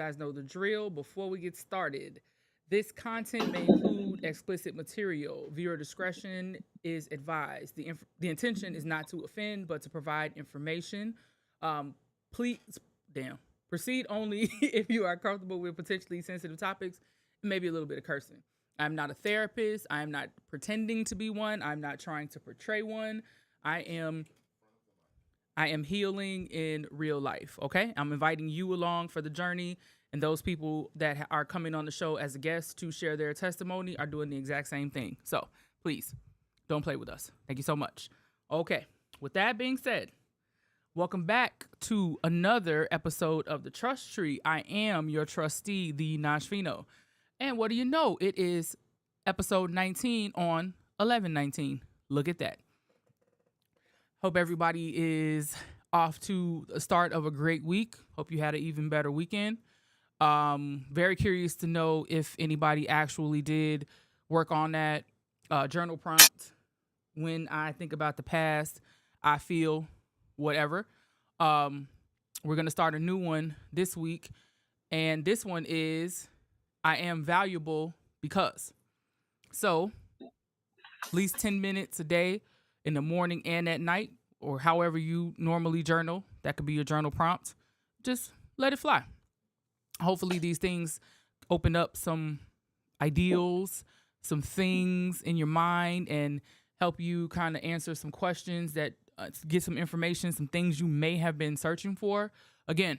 guys know the drill. Before we get started, this content may include explicit material. Viewer discretion is advised. The intention is not to offend, but to provide information. Please, damn, proceed only if you are comfortable with potentially sensitive topics, maybe a little bit of cursing. I'm not a therapist. I am not pretending to be one. I'm not trying to portray one. I am I am healing in real life, okay? I'm inviting you along for the journey, and those people that are coming on the show as a guest to share their testimony are doing the exact same thing. So, please don't play with us. Thank you so much. Okay. With that being said, welcome back to another episode of The Trust Tree. I am your trustee, the Nashvino. And what do you know? It is episode 19 on 11/19. Look at that. Hope everybody is off to the start of a great week. Hope you had an even better weekend. Very curious to know if anybody actually did work on that journal prompt. When I think about the past, I feel whatever. We're going to start a new one this week. And this one is I am valuable because. So, at least 10 minutes a day in the morning and at night, or however you normally journal. That could be your journal prompt. Just let it fly. Hopefully these things open up some ideals, some things in your mind, and help you kind of answer some questions that get some information, some things you may have been searching for. Again,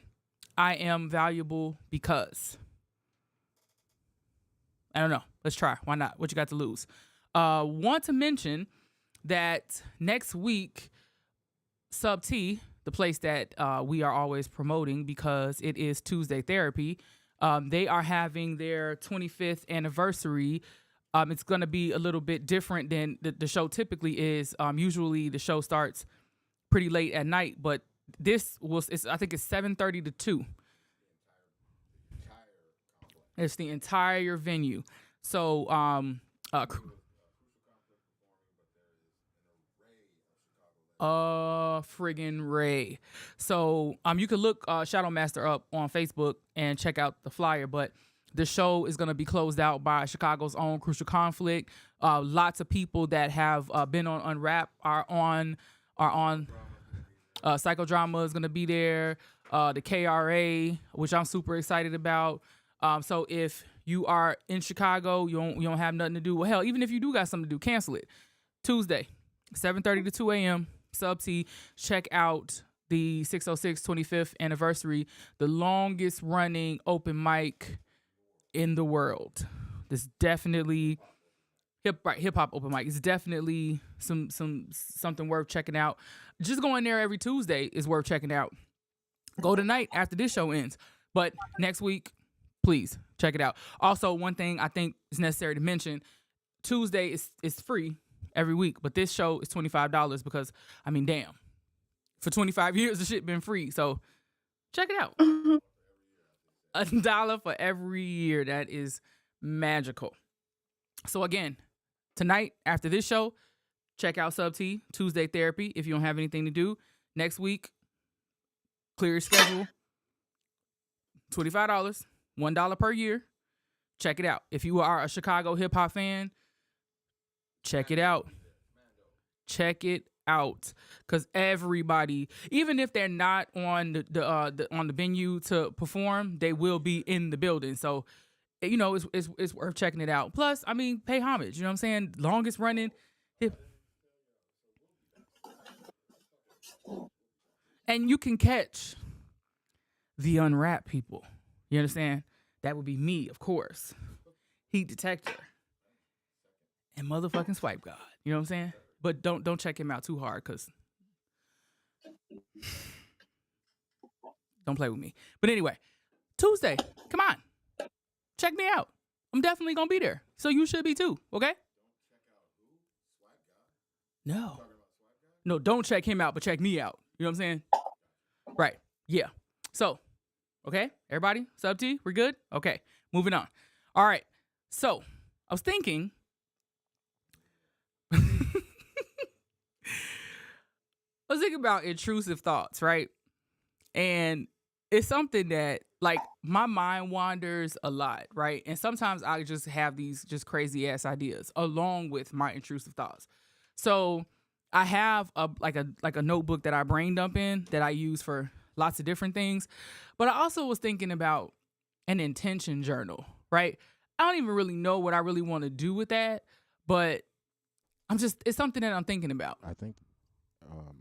I am valuable because. I don't know. Let's try. Why not? What you got to lose? Want to mention that next week, Sub T, the place that we are always promoting because it is Tuesday Therapy, they are having their 25th anniversary. It's going to be a little bit different than the show typically is. Usually the show starts pretty late at night, but I think it's 7:30 to 2. It's the entire venue. So, friggin' Ray. So you can look Shadow Master up on Facebook and check out the flyer, but the show is going to be closed out by Chicago's own Crucial Conflict. Lots of people that have been on Unwrap are on Psychodrama is going to be there. The KRA, which I'm super excited about. So if you are in Chicago, you don't have nothing to do. Well, hell, even if you do got something to do, cancel it. Tuesday, 7:30 to 2 a.m. Sub T, check out the 606 25th anniversary, the longest running open mic in the world. This definitely hip hop open mic. It's definitely something worth checking out. Just going there every Tuesday is worth checking out. Go tonight after this show ends, but next week, please check it out. Also, one thing I think is necessary to mention: Tuesday is free every week, but this show is $25 because, I mean, damn, for 25 years the shit been free. So check it out. $1 for every year. That is magical. So again, tonight after this show, check out Sub T, Tuesday Therapy. If you don't have anything to do next week, clear your schedule. $25, $1 per year. Check it out. If you are a Chicago hip hop fan, check it out. Check it out, because everybody, even if they're not on the venue to perform, they will be in the building. So, it's worth checking it out. Plus, I mean, pay homage. You know what I'm saying? Longest running hip, and you can catch the Unwrap people. You understand? That would be me, of course. Heat Detector. And motherfucking Swipe God. You know what I'm saying? But don't check him out too hard, because don't play with me. But anyway, Tuesday, come on. Check me out. I'm definitely going to be there. So you should be too, okay? No. No, don't check him out, but check me out. You know what I'm saying? Right. Yeah. So, okay, everybody, Sub T, we're good? Okay, moving on. All right. So, I was thinking, about intrusive thoughts, right? And it's something that like my mind wanders a lot, right? And sometimes I just have these just crazy ass ideas along with my intrusive thoughts. So I have a notebook that I brain dump in that I use for lots of different things. But I also was thinking about an intention journal, right? I don't even really know what I really want to do with that, but it's something that I'm thinking about. I think. Hold on.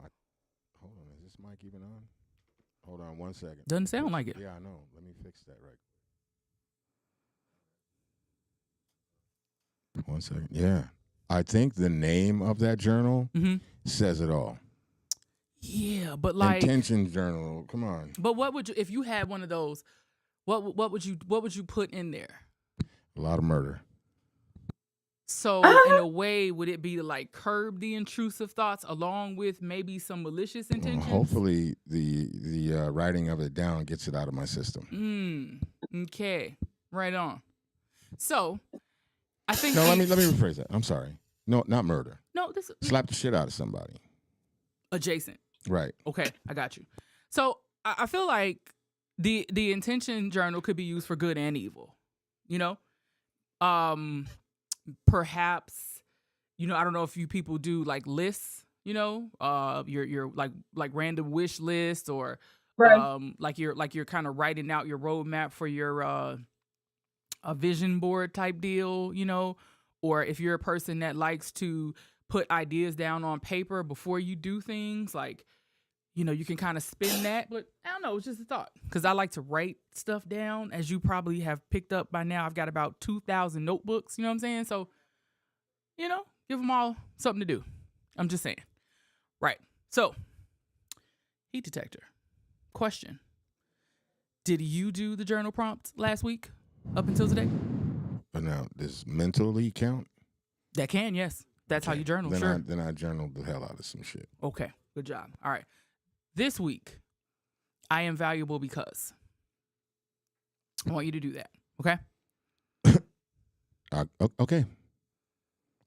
Is this mic even on? Hold on 1 second. Doesn't sound like it. Yeah, I know. Let me fix that right. 1 second. Yeah. I think the name of that journal says it all. Yeah, but like intention journal. Come on. But what would you, if you had one of those? What would you put in there? A lot of murder. So in a way, would it be to like curb the intrusive thoughts along with maybe some malicious intentions? Hopefully, the writing of it down gets it out of my system. Okay, right on. So I think let me rephrase that. I'm sorry. No, not murder. No, slap the shit out of somebody. Adjacent. Right. Okay, I got you. So I feel like the intention journal could be used for good and evil. You know, perhaps, you know, I don't know if you people do like lists. You know, your like random wish list or Right. like you're kind of writing out your roadmap for your a vision board type deal. You know, or if you're a person that likes to put ideas down on paper before you do things, like, you know, you can kind of spin that. But I don't know, it's just a thought, because I like to write stuff down. As you probably have picked up by now, I've got about 2,000 notebooks, you know what I'm saying? So, you know, give them all something to do. I'm just saying. Right. So, heat detector. Question. Did you do the journal prompt last week up until today? But now, does mentally count? That can, yes. That's how you journal, then sure. Then I journaled the hell out of some shit. Okay, good job. All right. This week, I am valuable because I want you to do that, okay? Okay.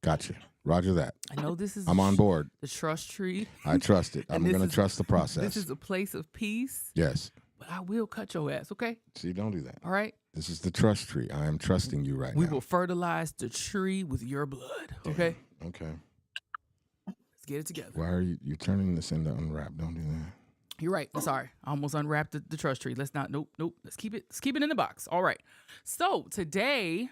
Gotcha. Roger that. I know this is... I'm on board. The trust tree. I trust it. I'm going to trust the process. This is a place of peace. Yes. But I will cut your ass, okay? See, don't do that. All right? This is the trust tree. I am trusting you right now. We will fertilize the tree with your blood, okay? Okay. Let's get it together. Why are you turning this into unwrap? Don't do that. You're right. I'm sorry. I almost unwrapped the trust tree. Let's not. Nope. Let's keep it in the box. All right. So today,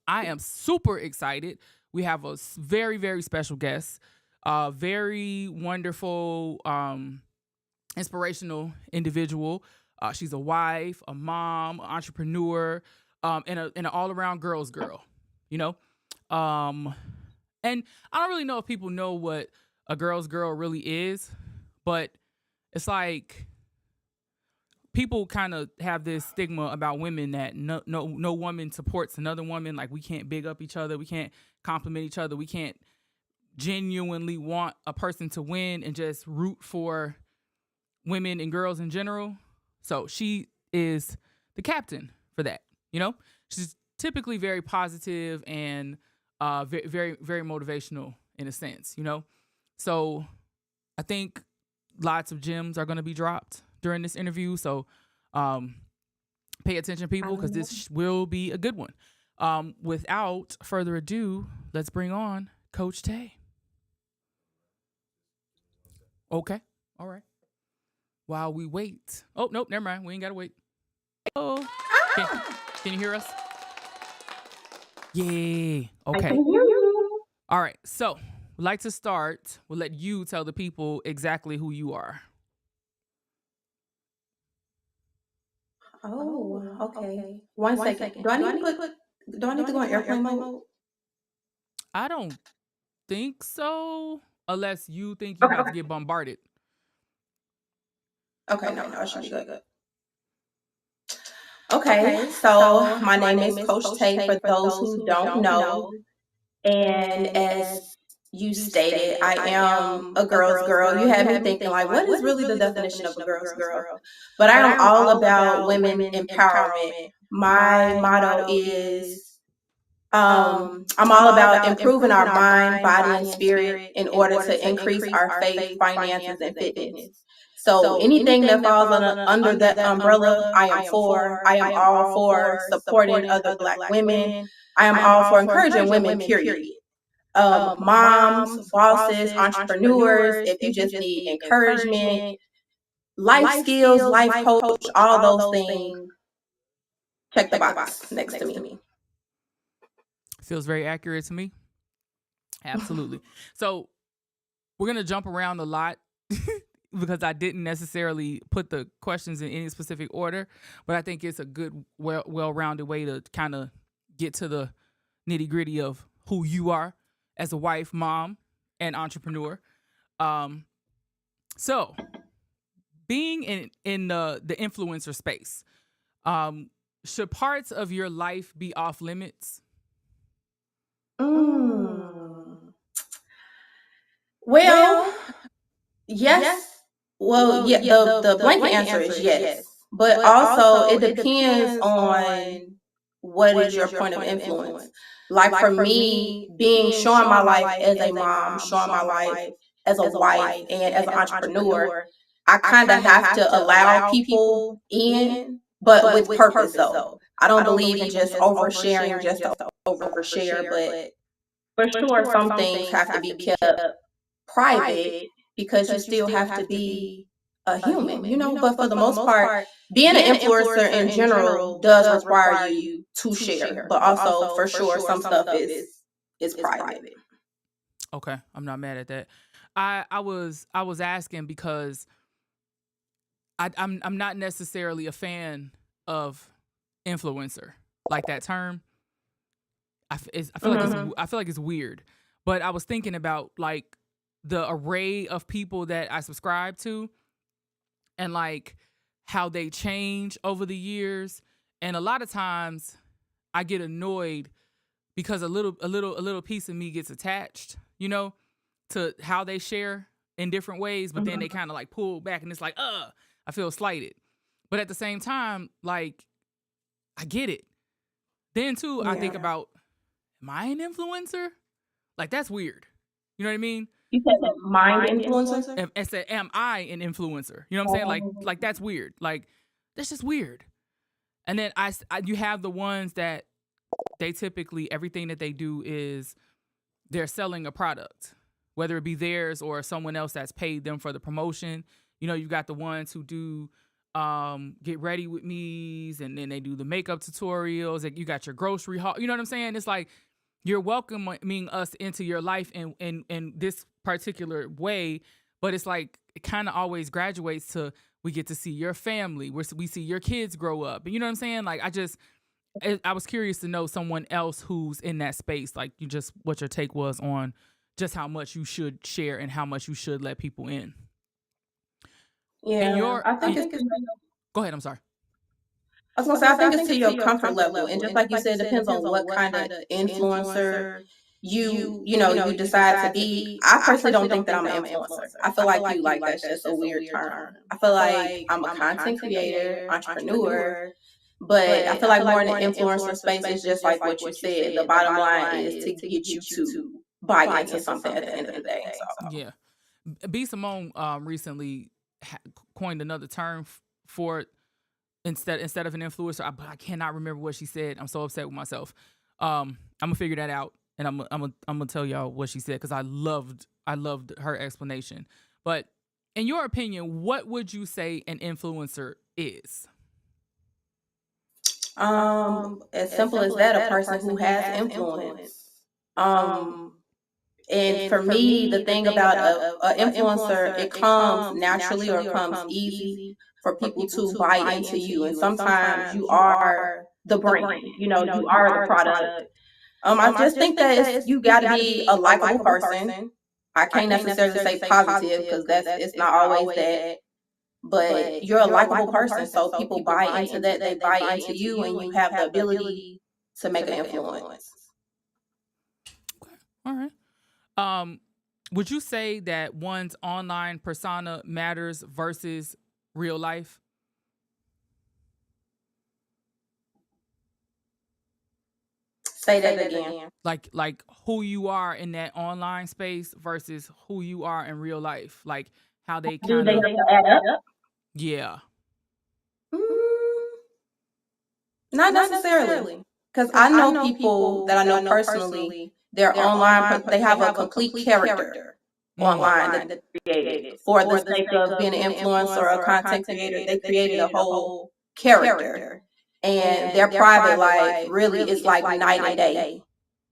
I am super excited. We have a very, very special guest, very wonderful, inspirational individual. She's a wife, a mom, an entrepreneur, and an all around girl's girl. You know, and I don't really know if people know what a girl's girl really is, but it's like people kind of have this stigma about women that no woman supports another woman. Like, we can't big up each other. We can't compliment each other. We can't genuinely want a person to win and just root for women and girls in general. So she is the captain for that. You know, she's typically very positive and very, very, very motivational in a sense, you know? So I think lots of gems are going to be dropped during this interview. So pay attention, people, because this will be a good one. Without further ado, let's bring on Coach TAE. Okay. All right. While we wait. Oh, nope, never mind. We ain't got to wait. Oh. Can you hear us? Yay. Okay. All right. So we'd like to start. We'll let you tell the people exactly who you are. Oh, okay. 1 second. Do I need to go on airplane mode? I don't think so, unless you think you're about to get bombarded. Okay, no, I should be good. Okay, so my name is Coach TAE for those who don't know. And as you stated, I am a girl's girl. You had me thinking, like, what is really the definition of a girl's girl? But I am all about women empowerment. My motto is I'm all about improving our mind, body, and spirit in order to increase our faith, finances, and fitness. So anything that falls under that umbrella, I am for. I am all for supporting other Black women. I am all for encouraging women, period. Moms, bosses, entrepreneurs, if you just need encouragement, life skills, life coach, all those things, check the box next to me. Feels very accurate to me. Absolutely. So we're going to jump around a lot because I didn't necessarily put the questions in any specific order, but I think it's a good, well-rounded way to kind of get to the nitty-gritty of who you are as a wife, mom, and entrepreneur. So being in the influencer space, should parts of your life be off limits? Well, yes. Well, yeah, the blanket answer is yes. But also it depends on what is your point of influence. Like for me, showing my life as a mom, showing my life as a wife and as an entrepreneur, I kind of have to allow people in, but with purpose though. I don't believe in just oversharing just to overshare, but for sure some things have to be kept private because you still have to be a human, but for the most part, being an influencer in general does require you to share, but also for sure some stuff is private. Okay, I'm not mad at that. I was asking because I'm not necessarily a fan of influencer, like that term. I feel like it's weird, but I was thinking about like the array of people that I subscribe to and like how they change over the years, and a lot of times I get annoyed because a little piece of me gets attached, to how they share in different ways, but then they kind of like pull back and it's like, I feel slighted. But at the same time, like, I get it. Then too, I think about, am I an influencer? Like, that's weird. You know what I mean? You said mind influencer? I said, am I an influencer? You know what I'm saying? Like that's weird. Like, that's just weird. And then you have the ones that they typically, everything that they do is they're selling a product, whether it be theirs or someone else that's paid them for the promotion. You got the ones who do get ready with me's, and then they do the makeup tutorials. Like, you got your grocery haul. You know what I'm saying? It's like you're welcoming us into your life in this particular way, but it's like it kind of always graduates to we get to see your family, we see your kids grow up. You know what I'm saying? Like, I was curious to know someone else who's in that space, like what your take was on just how much you should share and how much you should let people in. Yeah, I think it's. Go ahead. I'm sorry. I was gonna say, I think it's to your comfort level, and just like you said, it depends on what kind of influencer you decide to be. I personally don't think that I'm an influencer. I feel like that's just a weird term. I feel like I'm a content creator, entrepreneur, but I feel like more in the influencer space is just like what you said. The bottom line is to get you to buy into something at the end of the day. So. Yeah. B. Simone recently coined another term for it. Instead of an influencer, but I cannot remember what she said. I'm so upset with myself. I'm gonna figure that out, and I'm gonna tell y'all what she said because I loved her explanation. But in your opinion, what would you say an influencer is? As simple as that, a person who has influence. And for me, the thing about a influencer, it comes naturally or comes easy for people to buy into you. And sometimes you are the brand, you are the product. I just think that you got to be a likable person. I can't necessarily say positive because it's not always that, but you're a likable person. So people buy into that, they buy into you, and you have the ability to make an influence. Okay. All right. Would you say that one's online persona matters versus real life? Say that again. Like who you are in that online space versus who you are in real life. Like how they Do kind they of, have to add up? yeah. Mm, not necessarily. Because I know people that I know personally, their online, they have a complete character Mm. online that they created. For the sake of being an influencer or a content creator, they created a whole character. And their private life really is like night and day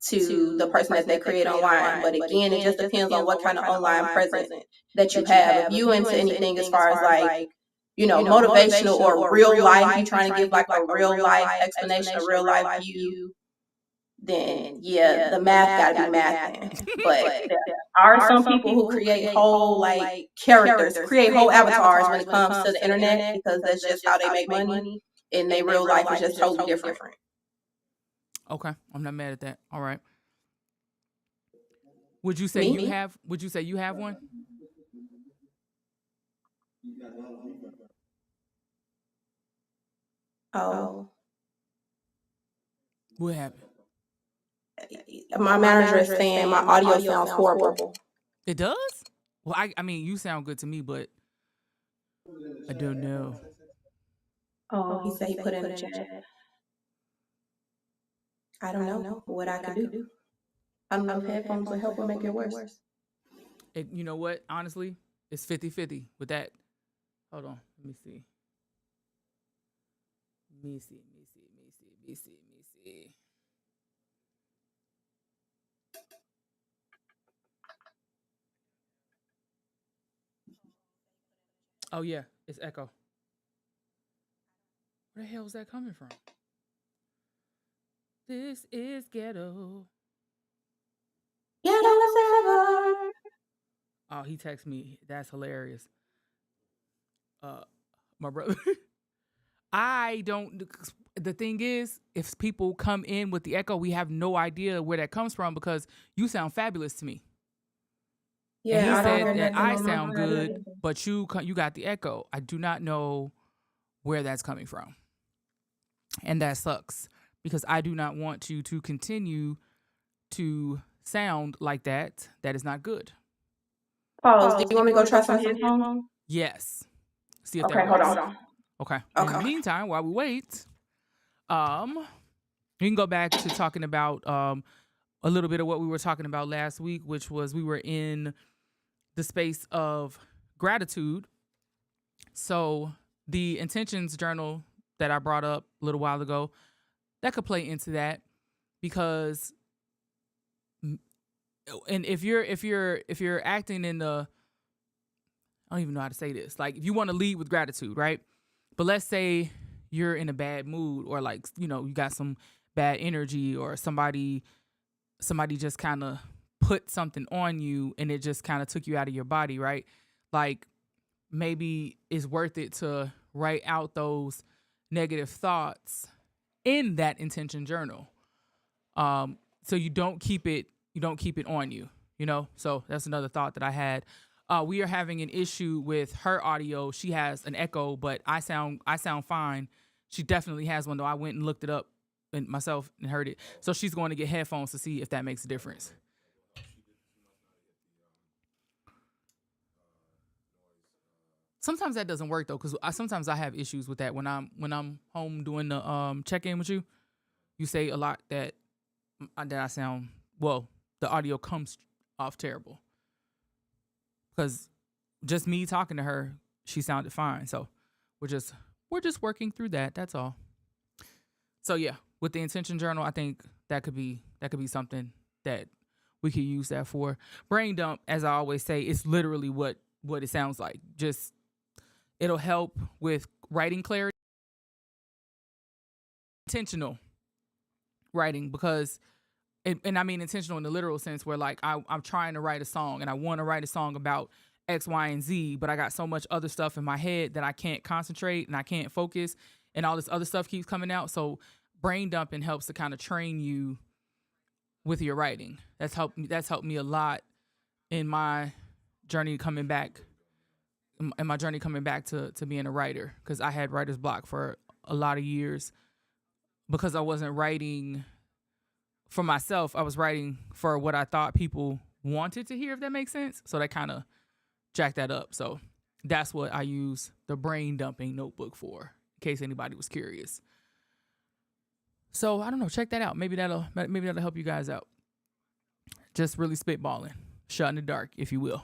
to the person that they create online. But again, it just depends on what kind of online presence that you have. If you into anything as far as like, motivational or real life, you trying to give like a real life explanation, a real life view, then yeah, the math got to be mathing. But there are some people who create whole like characters, create whole avatars when it comes to the internet, because that's just how they make money, and their real life is just totally different. Okay, I'm not mad at that. All right. Would you say Me? you have? Would you say you have one? Oh, What happened? my manager is saying my audio sounds horrible. It does? Well, I mean, you sound good to me, but I don't know. Oh, he said he put in the chat. I don't know what I could do. I don't know if headphones will help or make it worse. You know what? Honestly, it's 50-50 with that. Hold on. Let me see. Let me see. Oh, yeah. It's echo. Where the hell is that coming from? This is ghetto. Ghetto server. Oh, he texted me. That's hilarious. My brother. I don't. The thing is, if people come in with the echo, we have no idea where that comes from because you sound fabulous to me. Yeah, And he I don't hear said that nothing I on my sound side good, either. but you got the echo. I do not know where that's coming from, and that sucks because I do not want you to continue to sound like that. That is not good. Pause. Do you want me to go try some headphones? Yes. See if that Okay, works. hold on. Okay. In the Okay. meantime, while we wait, you can go back to talking about a little bit of what we were talking about last week, which was we were in the space of gratitude. So the intentions journal that I brought up a little while ago, that could play into that because and if you're acting in the, I don't even know how to say this. Like if you want to lead with gratitude, right? But let's say you're in a bad mood or like, you got some bad energy or somebody just kind of put something on you and it just kind of took you out of your body, right? Like maybe it's worth it to write out those negative thoughts in that intention journal. So you don't keep it on you, So that's another thought that I had. We are having an issue with her audio. She has an echo, but I sound fine. She definitely has one though. I went and looked it up and myself and heard it. So she's going to get headphones to see if that makes a difference. Sometimes that doesn't work though, because sometimes I have issues with that when I'm home doing the check-in with you. You say a lot that I sound, well, the audio comes off terrible. Because just me talking to her, she sounded fine. So we're just working through that. That's all. So yeah, with the intention journal, I think that could be something that we could use that for. Brain dump, as I always say, it's literally what it sounds like. Just it'll help with writing clarity, intentional writing, because and I mean intentional in the literal sense where like I'm trying to write a song and I want to write a song about X, Y, and Z, but I got so much other stuff in my head that I can't concentrate and I can't focus and all this other stuff keeps coming out. So brain dumping helps to kind of train you with your writing. That's helped me a lot in my journey coming back to being a writer, because I had writer's block for a lot of years because I wasn't writing for myself, I was writing for what I thought people wanted to hear, if that makes sense. So that kind of jacked that up. So that's what I use the brain dumping notebook for, in case anybody was curious. So I don't know, check that out. Maybe that'll help you guys out. Just really spitballing, shot in the dark, if you will.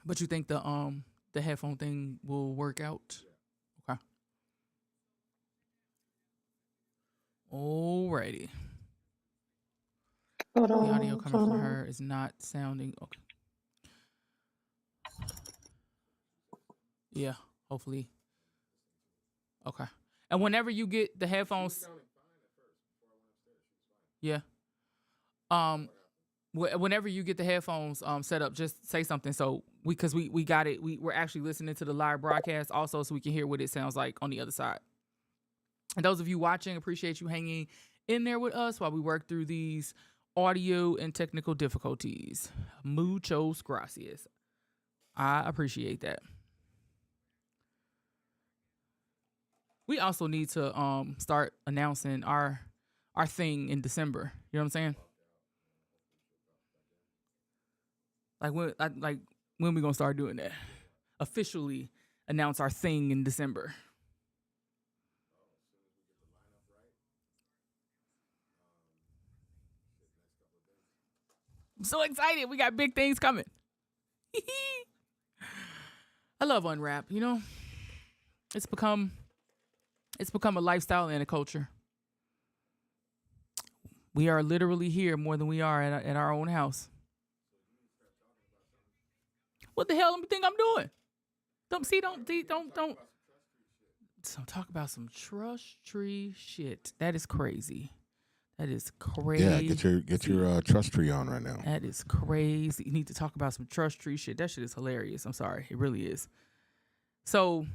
But you think the headphone thing will work out? Okay. Alrighty. Hold The on. audio coming from her is not sounding okay. Yeah, hopefully. Okay. And whenever you get the headphones, yeah. Whenever you get the headphones set up, just say something so we got it. We're actually listening to the live broadcast also, so we can hear what it sounds like on the other side. And those of you watching, appreciate you hanging in there with us while we work through these audio and technical difficulties. Muchos gracias. I appreciate that. We also need to start announcing our thing in December. You know what I'm saying? Like when we gonna start doing that? Officially announce our thing in December. I'm so excited. We got big things coming. I love Unwrap, you know? It's become a lifestyle and a culture. We are literally here more than we are at our own house. What the hell do you think I'm doing? Don't talk about some trust tree shit. That is crazy. That is crazy. Yeah, get your trust tree on right now. That is crazy. You need to talk about some trust tree shit. That shit is hilarious. I'm sorry. It really is. So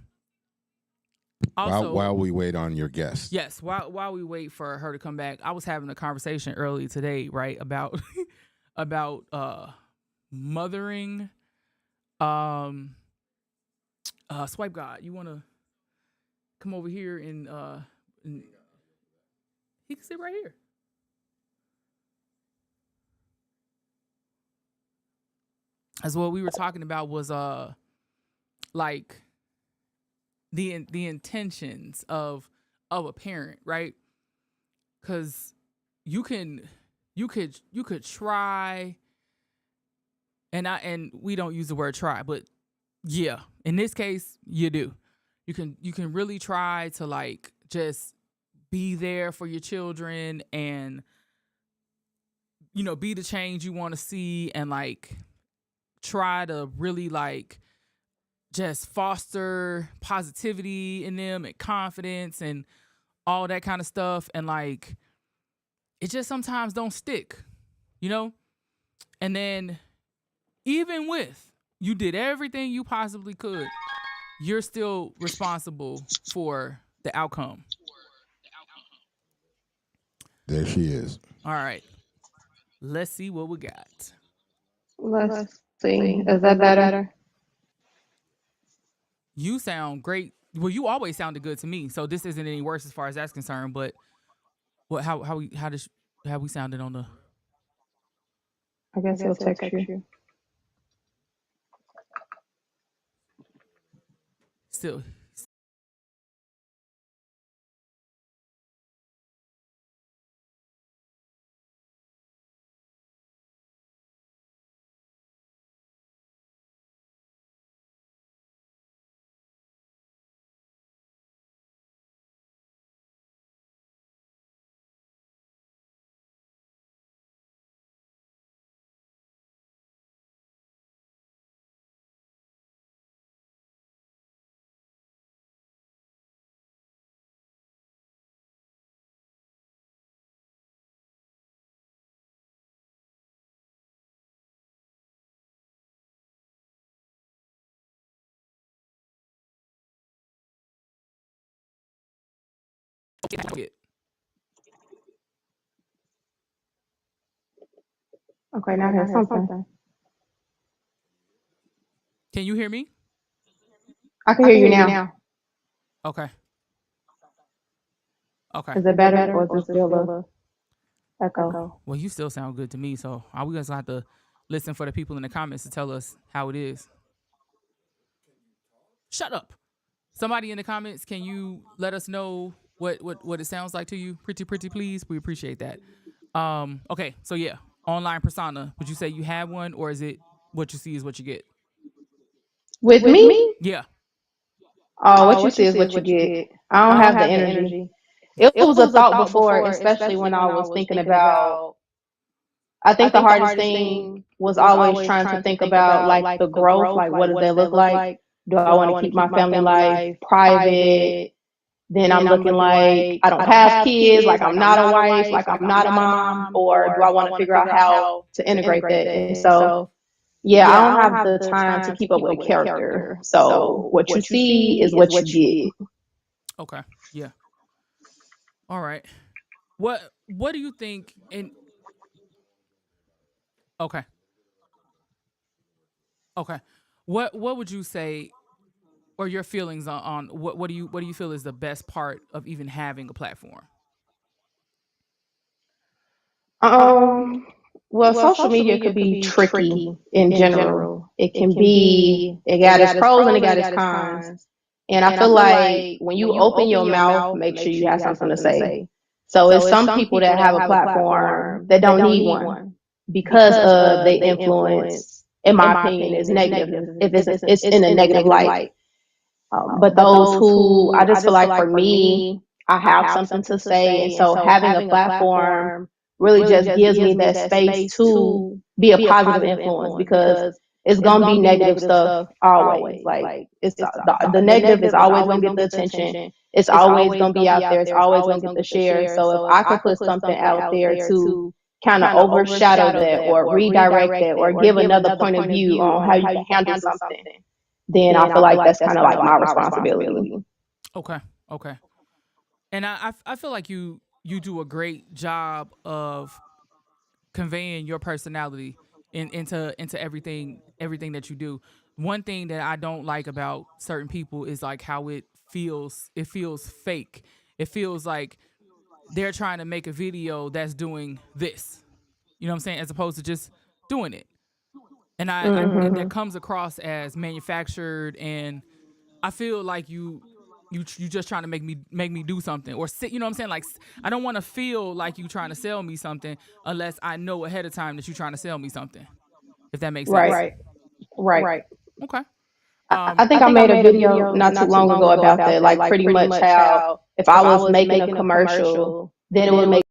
also, while we wait on your guest. Yes, while we wait for her to come back, I was having a conversation early today, right, about mothering. Swipe God, you want to come over here and he can sit right here. As what we were talking about was like the intentions of a parent, right? Because you could try, and we don't use the word try, but yeah, in this case you do. You can really try to like just be there for your children and be the change you want to see, and like try to really like just foster positivity in them and confidence and all that kind of stuff. And like, it just sometimes don't stick, And then even with you did everything you possibly could, you're still responsible for the outcome. There she is. All right. Let's see what we got. Let's see. Is that better? You sound great. Well, you always sounded good to me, so this isn't any worse as far as that's concerned. But how we sounded on the? I guess he'll text you. Still. Okay, now here's something. Can you hear me? I can hear you now. Okay. Okay. Is it better or is it still a echo? Well, you still sound good to me, so we just have to listen for the people in the comments to tell us how it is. Shut up. Somebody in the comments, can you let us know what it sounds like to you? Pretty please. We appreciate that. Okay, so yeah, online persona. Would you say you have one, or is it what you see is what you get? With me? Yeah. Oh, what you see is what you get. I don't have the energy. It was a thought before, especially when I was thinking about. I think the hardest thing was always trying to think about like the growth, like what does that look like? Do I want to keep my family life private? Then I'm looking like I don't have kids, like I'm not a wife, like I'm not a mom, or do I want to figure out how to integrate that? And so, yeah, I don't have the time to keep up with a character. So what you see is what you get. Okay. Yeah. All right. What do you think? And okay. Okay. What would you say, or your feelings on what do you feel is the best part of even having a platform? Um, well, social media could be tricky in general. It can be, it got its pros and it got its cons. And I feel like when you open your mouth, make sure you have something to say. So it's some people that have a platform that don't need one because of they influence, in my opinion, is negative. If it's in a negative light. But those who, I just feel like for me, I have something to say. And so having a platform really just gives me that space to be a positive influence because it's going to be negative stuff always. Like it's the negative is always going to get the attention. It's always going to be out there. It's always going to get the share. So if I could put something out there to kind of overshadow that or redirect that or give another point of view on how you can handle something, then I feel like that's kind of like my responsibility. Okay. Okay. And I feel like you do a great job of conveying your personality into everything that you do. One thing that I don't like about certain people is like how it feels fake. It feels like they're trying to make a video that's doing this. You know what I'm saying? As opposed to just doing it. And and that comes across as manufactured, and I feel like you just trying to make me do something or sit. You know what I'm saying? Like I don't want to feel like you trying to sell me something unless I know ahead of time that you're trying to sell me something. If that makes sense. Right. Okay. I think I made a video not too long ago about that, like pretty much how if I was making a commercial, then it would make.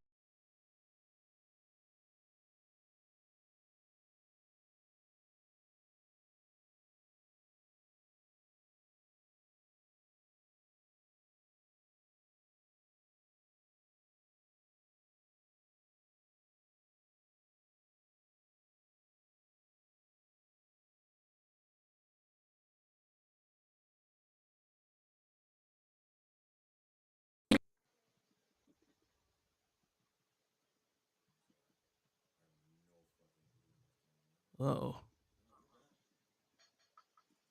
Oh,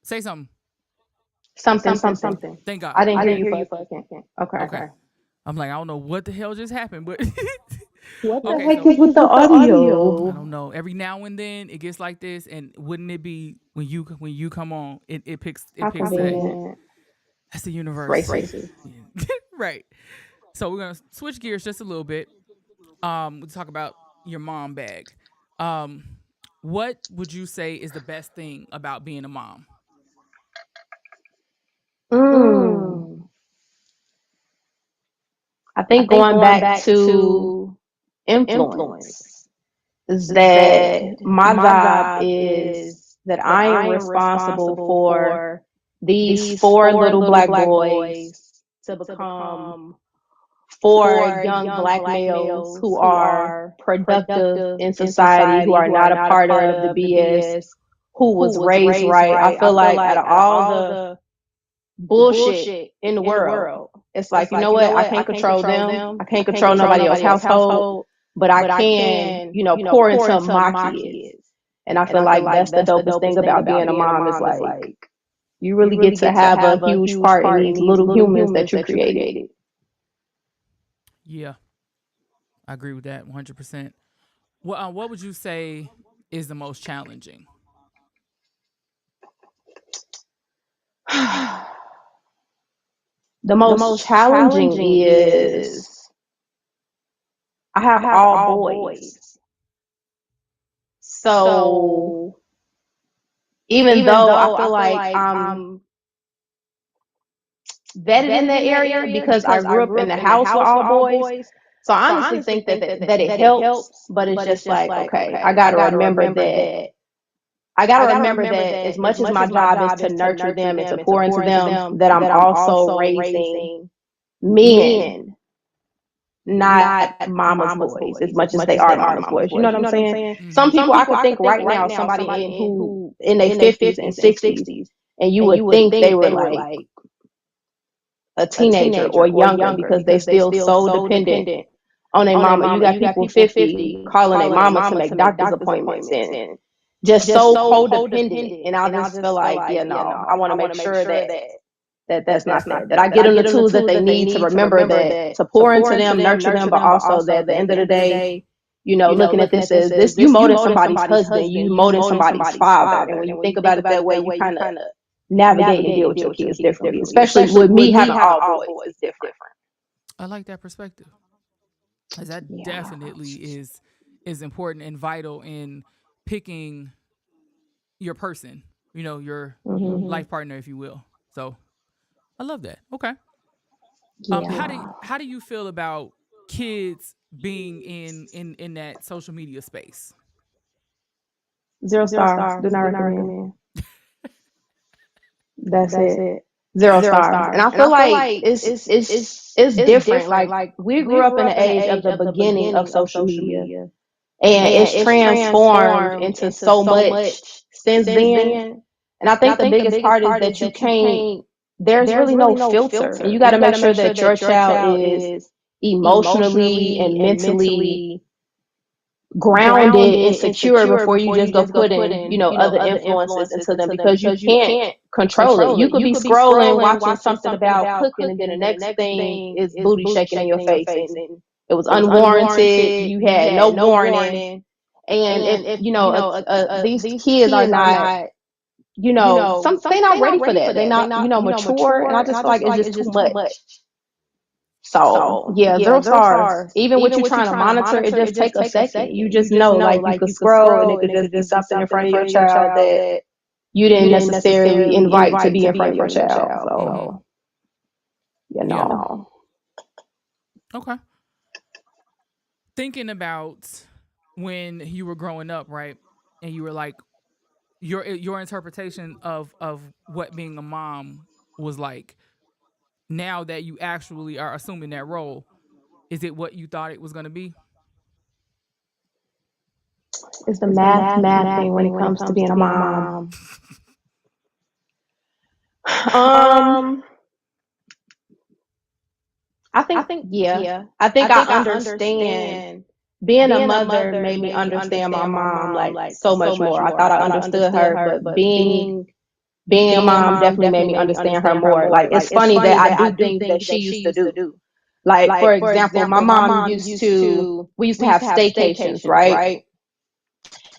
say something. Something. Thank God. I didn't hear Okay. you for a second. Okay. Okay. I'm like, I don't know what the hell just happened, but What the okay. heck So is with the I audio? don't know. Every now and then it gets like this, and wouldn't it be when you come on, it How picks that. convenient. That's the universe. Racist. Yeah. Right. So we're gonna switch gears just a little bit. We'll talk about your mom bag. Um, what would you say is the best thing about being a mom? Mm. I think going back to influence is that my job is that I am responsible for these four little black boys to become four young black males who are productive in society, who are not a part of the BS, who was raised right. I feel like out of all the bullshit in the world, it's like, you know what? I can't control them. I can't control nobody else's household, but I can, pour into my kids. And I feel like that's the dopest thing about being a mom is like, you really get to have a huge part in these little humans that you created. Yeah, I agree with that 100%. What would you say is the most challenging? The most challenging is I have all boys. So even though I feel like I'm vetted in that area because I grew up in the house with all boys. So I honestly think that it helps, but it's just like, okay, I gotta remember that as much as my job is to nurture them and to pour into them, that I'm also raising men, not mama's boys, as much as they are mama's boys. You know what I'm saying? Some Mm-hmm. people I could think right now, somebody who in their 50s and 60s, and you would think they were like a teenager or younger because they still so dependent on a mama. You got people 50 calling a mama to make doctor's appointments and just so codependent. And I just feel like, yeah, no, I want to make sure that's not there. That I get them the tools that they need to remember that to pour into them, nurture them, but also that at the end of the day, looking at this as this, you molding somebody's husband, you molding somebody's father. And when you think about it that way, you kind of navigate and deal with your kids differently, especially with me having all boys. It's different. I like that perspective. 'Cause that Yeah. definitely is important and vital in picking your person, your Mm-hmm. life partner, if you will. So I love that. Okay. How do Yeah. how do you feel about kids being in that social media space? 0 stars. Do not recommend. That's it. 0 stars. And I feel like it's different. Like we grew up in the age of the beginning of social media, and it's transformed into so much since then. And I think the biggest part is that you can't. There's really no filter, and you got to make sure that your child is emotionally and mentally grounded and secure before you just go putting, other influences into them, because you can't control it. You could be scrolling, watching something about cooking, and then the next thing is booty shaking in your face, and it was unwarranted. You had no warning, and if these kids are not, some they not ready for that. They not, mature, and I just feel like it's just too much. So yeah, 0 stars. Even with you trying to monitor, it just take a second. You just know, like you could scroll and it could just be something in front of your child that you didn't necessarily invite to be in front of your child. Mm-hmm. So Yeah. know. Okay. Thinking about when you were growing up, right? And you were like your interpretation of what being a mom was like. Now that you actually are assuming that role, is it what you thought it was going to be? It's the math thing when it comes to being a mom. Um, I think, yeah, I think I understand. Being a mother made me understand my mom like so much more. I thought I understood her, but being a mom definitely made me understand her more. Like, it's funny that I do things that she used to do. Like, for example, my mom we used to have staycations, right?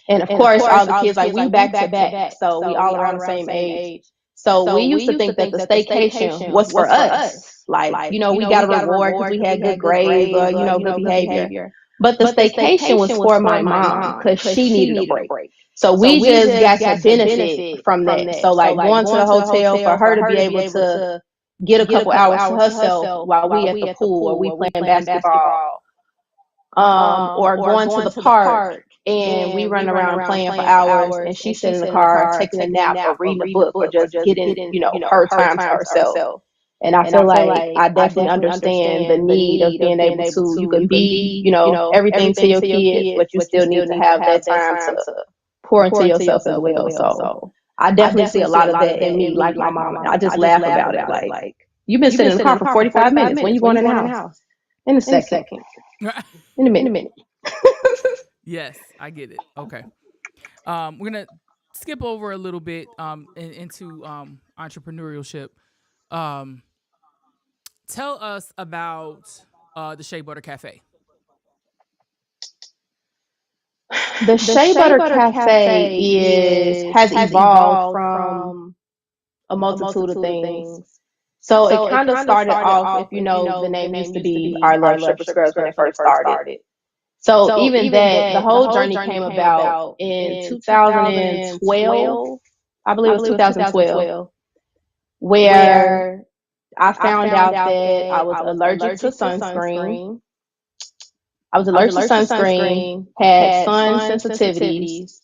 And of course, all the kids, like, we back to back, so we all around the same age. So we used to think that the staycation was for us. Like, we got a reward because we had good grades or, good behavior. But the staycation was for my mom because she needed a break. So we just got to benefit from that. So, like, going to the hotel for her to be able to get a couple hours to herself while we at the pool or we playing basketball, or going to the park and we run around playing for hours and she sit in the car taking a nap or reading a book or just getting, her time to herself. And I feel like I definitely understand the need of being able to, you can be, everything to your kids, but you still need to have that time to pour into yourself as well. So I definitely see a lot of that in me, like my mom. And I just laugh about it. Like, you've been sitting in the car for 45 minutes. When you going in the house? In a second. In a minute. Yes, I get it. Okay. We're gonna skip over a little bit into entrepreneurship. Um, Tell us about the Shea Butter Cafe? The Shea Butter Cafe has evolved from a multitude of things. So it kind of started off, if you know, the name used to be I Love Sugar Scrubs when it first started. So even that, the whole journey came about in 2012. I believe it was 2012, where I found out that I was allergic to sunscreen. I was allergic to sunscreen, had sun sensitivities,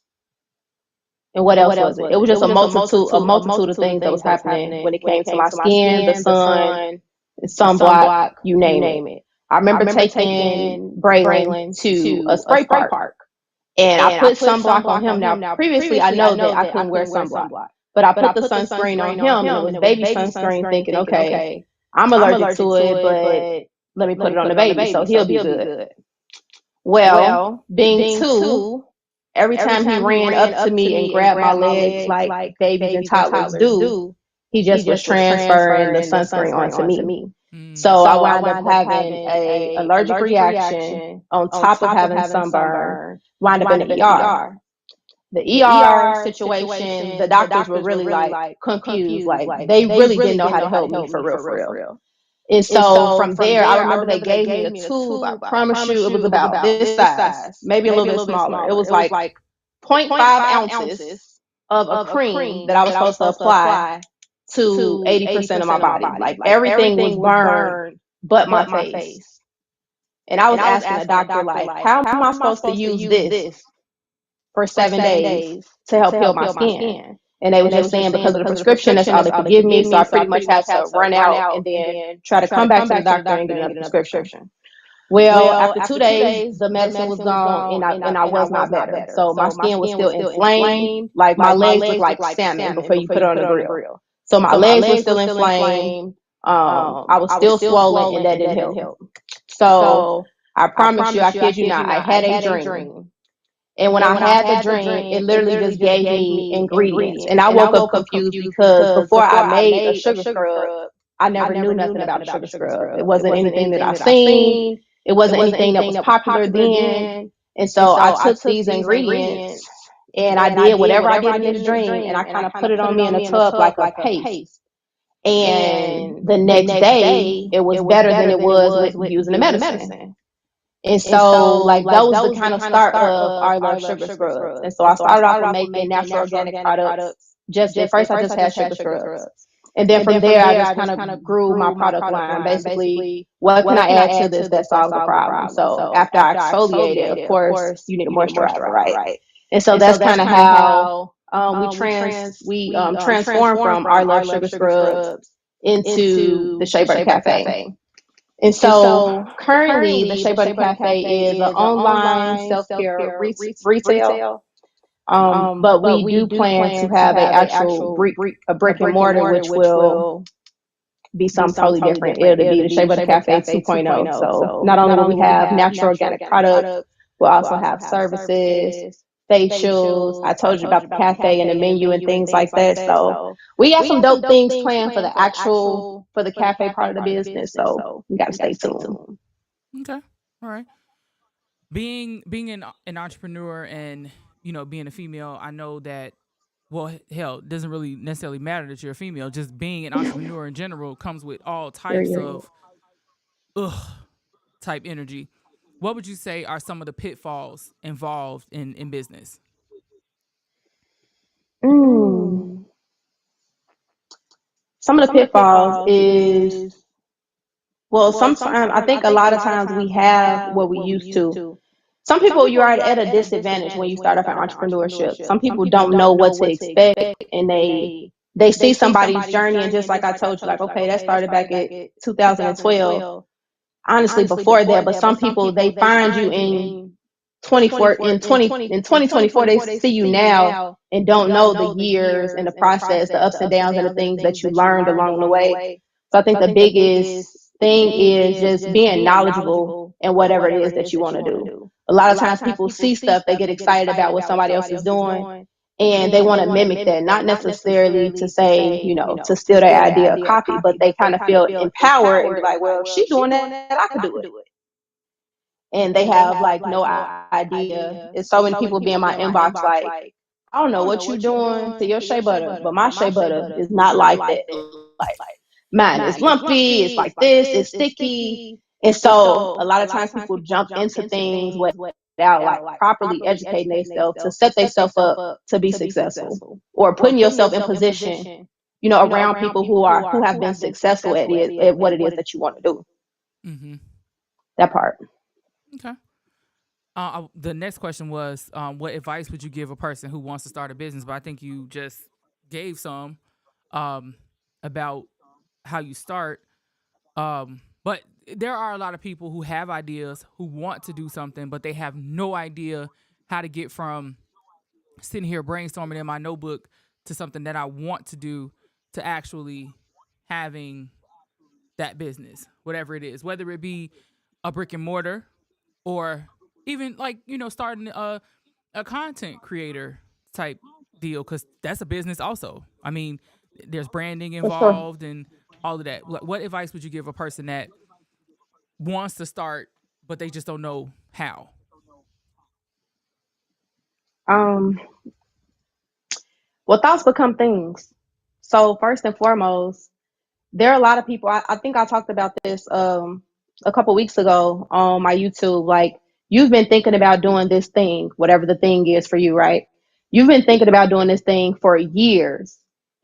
and what else was it? It was just a multitude of things that was happening when it came to my skin, the sun, sunblock, you name it. I remember taking Braylon to a spray park, and I put sunblock on him. Now, previously, I know that I couldn't wear sunblock, but I put the sunscreen on him, and it was baby sunscreen, thinking, okay, I'm allergic to it, but let me put it on the baby so he'll be good. Well, being two, every time he ran up to me and grabbed my legs like babies and toddlers do, he just was transferring the sunscreen onto me. Mm. So I wound up having a allergic reaction on top of having sunburn, wound up in the ER. The ER situation, the doctors were really like confused. Like they really didn't know how to help me for real. And so from there, I remember they gave me a tube. I promise you, it was about this size, maybe a little bit smaller. It was like zero point 0.5 ounces of a cream that I was supposed to apply to 80% of my body. Like everything was burned but my face. And I was asking the doctor, like, how am I supposed to use this for 7 days to help heal my skin? And they was just saying because of the prescription, that's all they could give me. So I pretty much had to run out and then try to come back to the doctor and get another prescription. Well, after 2 days, the medicine was gone, and I was not better. So my skin was still inflamed. Like my legs looked like salmon before you put it on the grill. So my legs were still inflamed. I was still swollen, and that didn't help. So I promise you, I kid you not, I had a dream. And when I had the dream, it literally just gave me ingredients. And I woke up confused because before I made a sugar scrub, I never knew nothing about a sugar scrub. It wasn't anything that I seen. It wasn't anything that was popular then. And so I took these ingredients and I did whatever I did in this dream, and I kind of put it on me in a tub like a paste. And the next day, it was better than it was with using the medicine. And so, like, that was the kind of start of our Love Sugar Scrubs. And so I started off with making natural organic products. Just at first, I just had sugar scrubs. And then from there, I just kind of grew my product line. Basically, what can I add to this that solves the problem? So after I exfoliated, of course, you need a moisturizer, right? And so that's kind of how we transformed from our Love Sugar Scrubs into the Shea Butter Cafe. And so currently, the Shea Butter Cafe is an online self-care retail. But we do plan to have a actual brick and mortar, which will be something totally different. It'll be the Shea Butter Cafe 2.0. So not only will we have natural organic products, we'll also have services, facials. I told you about the cafe and the menu and things like that. So we got some dope things planned for the cafe part of the business. So you got to stay tuned. Okay. All right. Being an entrepreneur and being a female, I know that, well, hell, it doesn't really necessarily matter that you're a female. Just being an entrepreneur in general comes with all types of type energy. What would you say are some of the pitfalls involved in business? Mm. Some of the pitfalls is, well, sometimes I think a lot of times we have what we used to. Some people, you're at a disadvantage when you start off in entrepreneurship. Some people don't know what to expect, and they see somebody's journey, and just like I told you, like, okay, that started back at 2012. Honestly, before that, but some people, they find you in 2024, they see you now and don't know the years and the process, the ups and downs, and the things that you learned along the way. So I think the biggest thing is just being knowledgeable in whatever it is that you want to do. A lot of times people see stuff, they get excited about what somebody else is doing, and they want to mimic that, not necessarily to say, to steal their idea or copy, but they kind of feel empowered and be like, well, if she's doing that, I could do it. And they have like no idea. And so many people be in my inbox like, I don't know what you're doing to your shea butter, but my shea butter is not like that. Like mine is lumpy, it's like this, it's sticky. And so a lot of times people jump into things without like properly educating themselves to set themselves up to be successful, or putting yourself in position, around people who have been successful at what it is that you want to do. Mm-hmm. That part. Okay. The next question was, what advice would you give a person who wants to start a business? But I think you just gave some um, about how you start. But there are a lot of people who have ideas, who want to do something, but they have no idea how to get from sitting here brainstorming in my notebook to something that I want to do to actually having that business, whatever it is, whether it be a brick and mortar or even like, starting a content creator type deal, because that's a business also. I mean, there's branding For sure. involved and all of that. What advice would you give a person that wants to start but they just don't know how? Um, well, thoughts become things. So first and foremost, there are a lot of people. I think I talked about this a couple weeks ago on my YouTube. Like, you've been thinking about doing this thing, whatever the thing is for you, right? You've been thinking about doing this thing for years,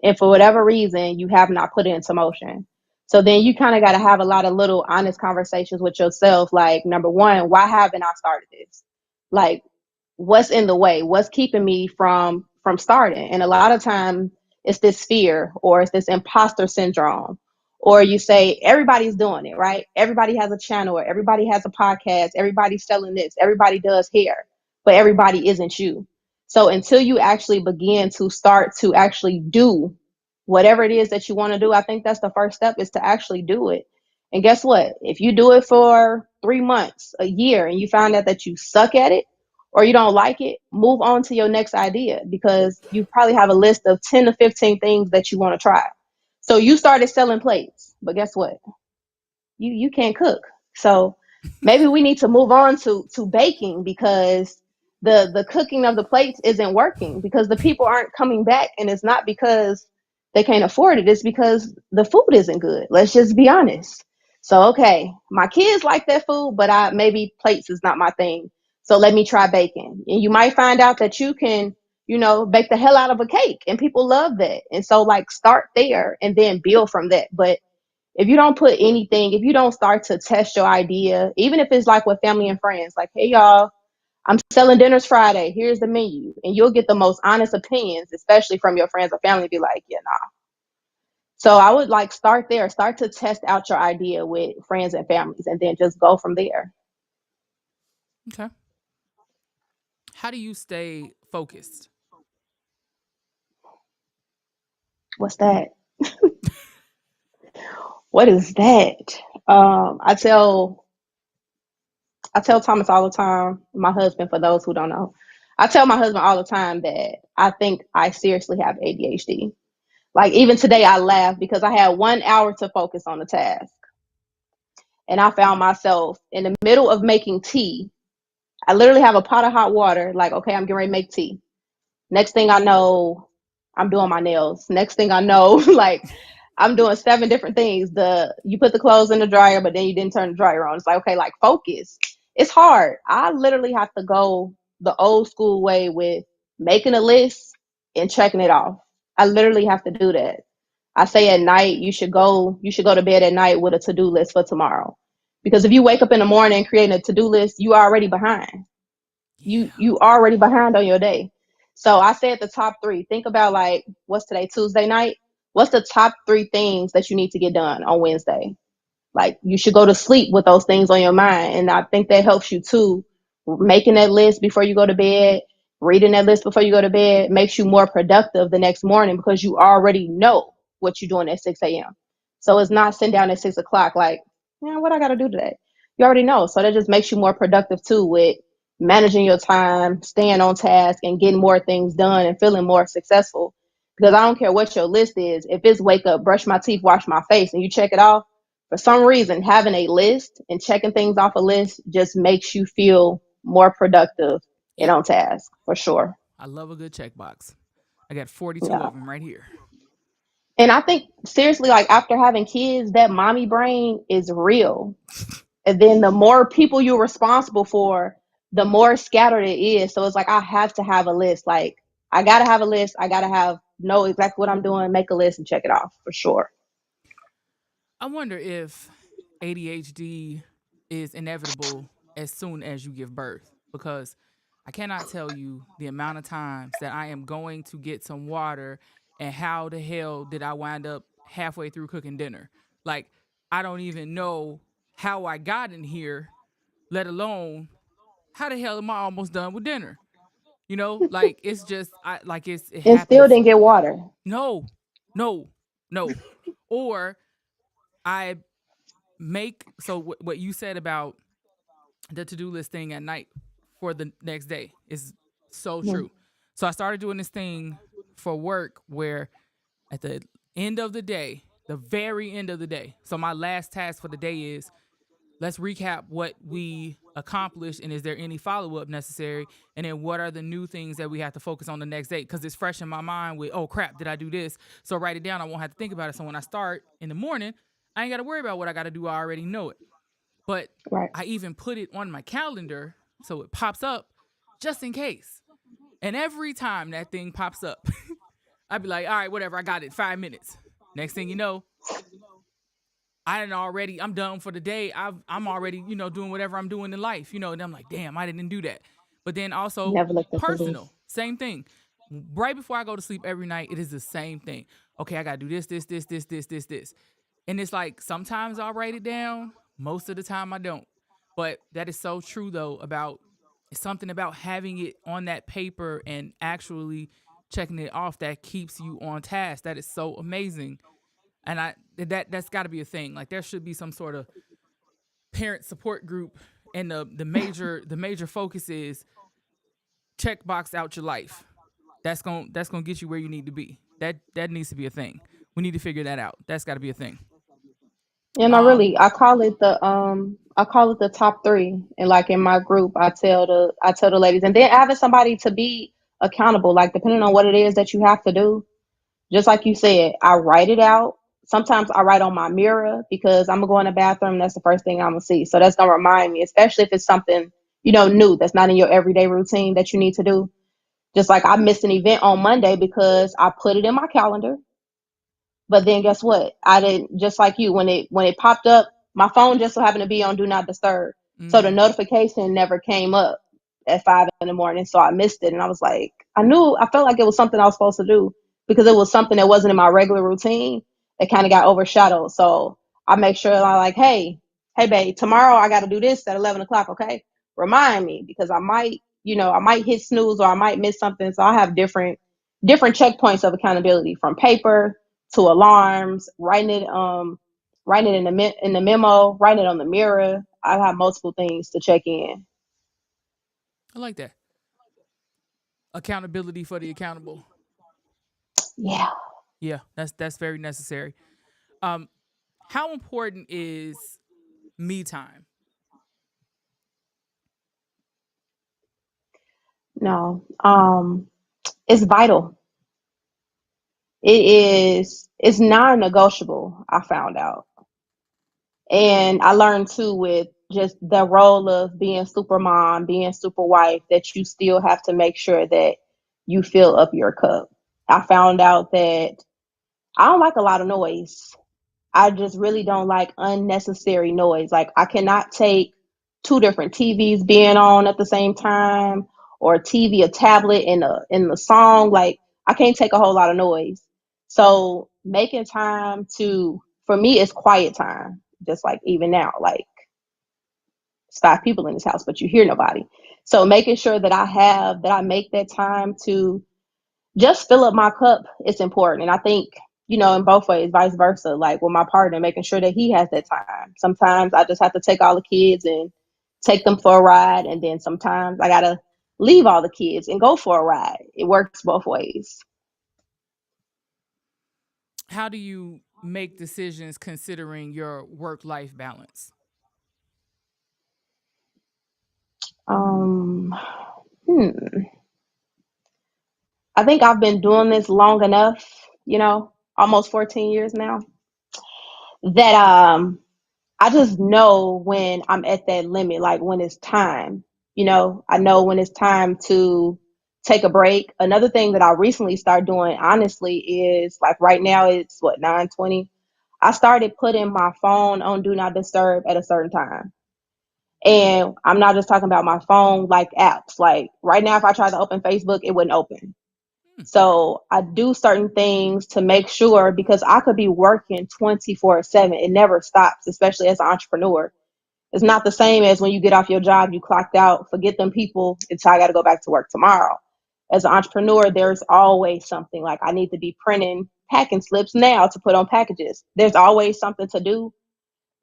and for whatever reason, you have not put it into motion. So then you kind of got to have a lot of little honest conversations with yourself. Like, number one, why haven't I started this? Like, what's in the way? What's keeping me from starting? And a lot of times it's this fear, or it's this imposter syndrome, or you say everybody's doing it, right? Everybody has a channel, or everybody has a podcast, everybody's selling this, everybody does hair, but everybody isn't you. So until you actually begin to start to actually do whatever it is that you want to do, I think that's the first step, is to actually do it. And guess what? If you do it for 3 months, a year, and you find out that you suck at it, or you don't like it, move on to your next idea, because you probably have a list of 10 to 15 things that you want to try. So you started selling plates, but guess what? You can't cook. So maybe we need to move on to baking, because the cooking of the plates isn't working, because the people aren't coming back, and it's not because they can't afford it, it's because the food isn't good. Let's just be honest. So okay, my kids like that food, but I maybe plates is not my thing. So let me try baking. And you might find out that you can, bake the hell out of a cake, and people love that. And so like start there and then build from that. But if you don't put anything, if you don't start to test your idea, even if it's like with family and friends, like, hey, y'all, I'm selling dinners Friday. Here's the menu. And you'll get the most honest opinions, especially from your friends or family, be like, yeah, nah. So I would like start there, start to test out your idea with friends and families, and then just go from there. Okay. How do you stay focused? What's that? What is that? I tell Thomas all the time, my husband, for those who don't know, I tell my husband all the time that I think I seriously have ADHD. Like even today, I laughed because I had 1 hour to focus on the task. And I found myself in the middle of making tea. I literally have a pot of hot water, like, okay, I'm getting ready to make tea. Next thing I know, I'm doing my nails. Next thing I know, like I'm doing 7 different things. You put the clothes in the dryer, but then you didn't turn the dryer on. It's like, okay, like focus. It's hard. I literally have to go the old school way with making a list and checking it off. I literally have to do that. I say at night you should go to bed at night with a to-do list for tomorrow. Because if you wake up in the morning creating a to-do list, you are already behind. You Yeah. you already behind on your day. So I said the top three. Think about like what's today, Tuesday night? What's the top 3 things that you need to get done on Wednesday? Like you should go to sleep with those things on your mind. And I think that helps you too. Making that list before you go to bed, reading that list before you go to bed makes you more productive the next morning because you already know what you're doing at 6 a.m. So it's not sitting down at 6 o'clock like, what I got to do today? You already know. So that just makes you more productive too with managing your time, staying on task, and getting more things done and feeling more successful. Because I don't care what your list is, if it's wake up, brush my teeth, wash my face, and you check it off, for some reason, having a list and checking things off a list just makes you feel more productive and Yep. on task for sure. I love a good checkbox. I got 42 Yeah. of them right here. And I think seriously, like after having kids, that mommy brain is real. And then the more people you're responsible for, the more scattered it is. So it's like I have to have a list. Like I gotta have a list. I gotta have know exactly what I'm doing, make a list and check it off for sure. I wonder if ADHD is inevitable as soon as you give birth, because I cannot tell you the amount of times that I am going to get some water and how the hell did I wind up halfway through cooking dinner? Like, I don't even know how I got in here, let alone how the hell am I almost done with dinner? Like it's just it And still happens. didn't get water. No, no, no. Or I make what you said about the to-do list thing at night for the next day is so Mhm. true. So I started doing this thing for work where at the end of the day, the very end of the day, so my last task for the day is let's recap what we accomplished and is there any follow-up necessary, and then what are the new things that we have to focus on the next day, because it's fresh in my mind with, oh crap, did I do this? So write it down, I won't have to think about it. So when I start in the morning, I ain't got to worry about what I got to do. I already know it. But Right. I even put it on my calendar so it pops up just in case. And every time that thing pops up, I'd be like, all right, whatever, I got it, 5 minutes. Next thing you know, I'm done for the day. I'm already, doing whatever I'm doing in life, and I'm like, damn, I didn't do that. But then also Never looked at the personal, list. same thing. Right before I go to sleep every night, it is the same thing. Okay, I gotta do this. And it's like sometimes I'll write it down, most of the time I don't. But that is so true though about it's something about having it on that paper and actually checking it off that keeps you on task. That is so amazing. And that's got to be a thing. Like there should be some sort of parent support group, and the major focus is check box out your life. That's gonna get you where you need to be. That needs to be a thing. We need to figure that out. That's got to be a thing. And Um, I call it the top three. And like in my group I tell the ladies, and then having somebody to be accountable, like depending on what it is that you have to do. Just like you said, I write it out. Sometimes I write on my mirror because I'm gonna go in the bathroom. That's the first thing I'm gonna see. So that's gonna remind me, especially if it's something, new that's not in your everyday routine that you need to do. Just like I missed an event on Monday because I put it in my calendar, but then guess what? I didn't, just like you, when it popped up, my phone just so happened to be on do not disturb. So the mm, notification never came up at 5 in the morning. So I missed it. And I was like, I felt like it was something I was supposed to do because it was something that wasn't in my regular routine that kind of got overshadowed. So I make sure I like, hey babe, tomorrow I gotta do this at 11 o'clock, okay? Remind me because I might hit snooze or I might miss something. So I have different checkpoints of accountability from paper to alarms, writing it in the memo, writing it on the mirror. I have multiple things to check in. I like that. Accountability for the accountable. Yeah. Yeah, that's very necessary. Um, how important is me time? No. It's vital. It's non-negotiable, I found out. And I learned too with just the role of being super mom, being super wife, that you still have to make sure that you fill up your cup. I found out that I don't like a lot of noise. I just really don't like unnecessary noise. Like I cannot take two different TVs being on at the same time, or a TV, a tablet, in the song. Like I can't take a whole lot of noise. So making time to for me it's quiet time. Just like even now, like it's 5 people in this house, but you hear nobody. So making sure that I make that time to just fill up my cup is important. And I think, in both ways, vice versa, like with my partner, making sure that he has that time. Sometimes I just have to take all the kids and take them for a ride, and then sometimes I gotta leave all the kids and go for a ride. It works both ways. How do you make decisions considering your work life balance? Um, hmm. I think I've been doing this long enough, almost 14 years now, that I just know when I'm at that limit, like when it's time. I know when it's time to take a break. Another thing that I recently started doing, honestly, is like right now it's what 9:20. I started putting my phone on do not disturb at a certain time. And I'm not just talking about my phone like apps. Like right now, if I tried to open Facebook, it wouldn't open. Hmm. So I do certain things to make sure, because I could be working 24/7. It never stops, especially as an entrepreneur. It's not the same as when you get off your job, you clocked out, forget them people, until I got to go back to work tomorrow. As an entrepreneur, there's always something. Like I need to be printing packing slips now to put on packages. There's always something to do.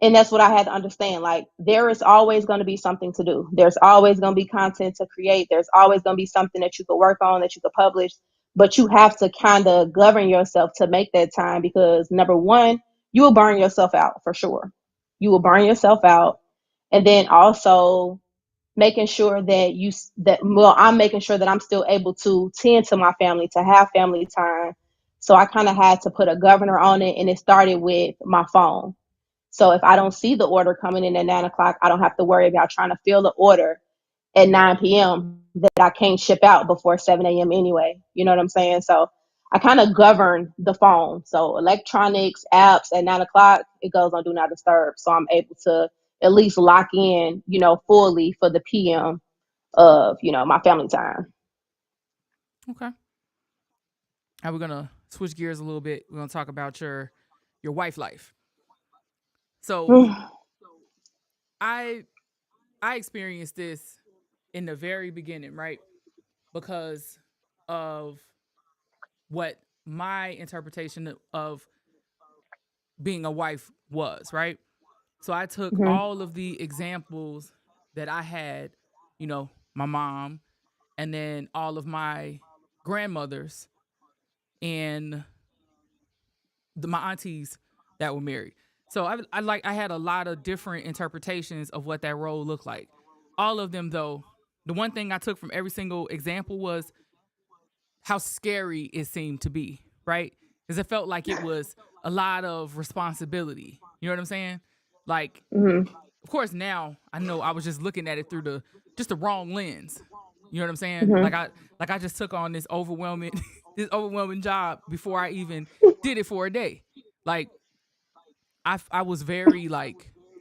And that's what I had to understand. Like there is always going to be something to do. There's always going to be content to create. There's always going to be something that you could work on, that you could publish. But you have to kind of govern yourself to make that time, because number one, you will burn yourself out for sure. You will burn yourself out. And then also making sure I'm making sure that I'm still able to tend to my family, to have family time. So I kind of had to put a governor on it, and it started with my phone. So if I don't see the order coming in at 9 o'clock, I don't have to worry about trying to fill the order at 9 p.m. that I can't ship out before 7 a.m. anyway. You know what I'm saying? So I kind of govern the phone. So electronics, apps at 9 o'clock, it goes on do not disturb. So I'm able to at least lock in, fully for the PM of, my family time. Okay. Now we're gonna switch gears a little bit. We're gonna talk about your wife life. So I I experienced this in the very beginning, right? Because of what my interpretation of being a wife was, right? So I took Mm-hmm. all of the examples that I had, my mom, and then all of my grandmothers and my aunties that were married. So I had a lot of different interpretations of what that role looked like. All of them though, the one thing I took from every single example was how scary it seemed to be, right? Because it felt like it was a lot of responsibility. You know what I'm saying? Like, Mm-hmm. of course, now I know I was just looking at it through the wrong lens. You know what I'm saying? Mm-hmm. Like I just took on this overwhelming this overwhelming job before I even did it for a day. Like I was very I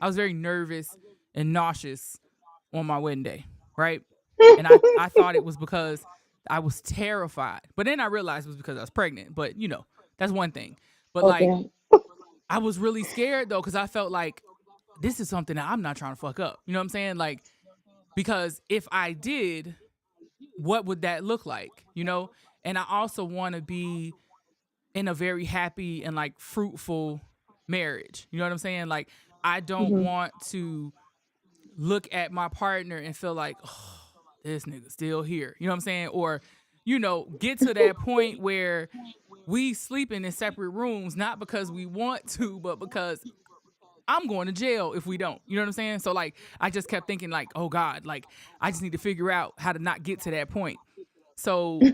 was very nervous and nauseous on my wedding day, right? And I thought it was because I was terrified. But then I realized it was because I was pregnant. But that's one thing. But like Okay. I was really scared though, because I felt like this is something that I'm not trying to fuck up. You know what I'm saying? Like, because if I did, what would that look like? And I also want to be in a very happy and like fruitful marriage. You know what I'm saying? Like, I don't Mm-hmm. want to look at my partner and feel like, oh, this nigga still here. You know what I'm saying? Or, get to that point where we sleeping in separate rooms, not because we want to, but because I'm going to jail if we don't. You know what I'm saying? So like I just kept thinking like, oh God, like I just need to figure out how to not get to that point. So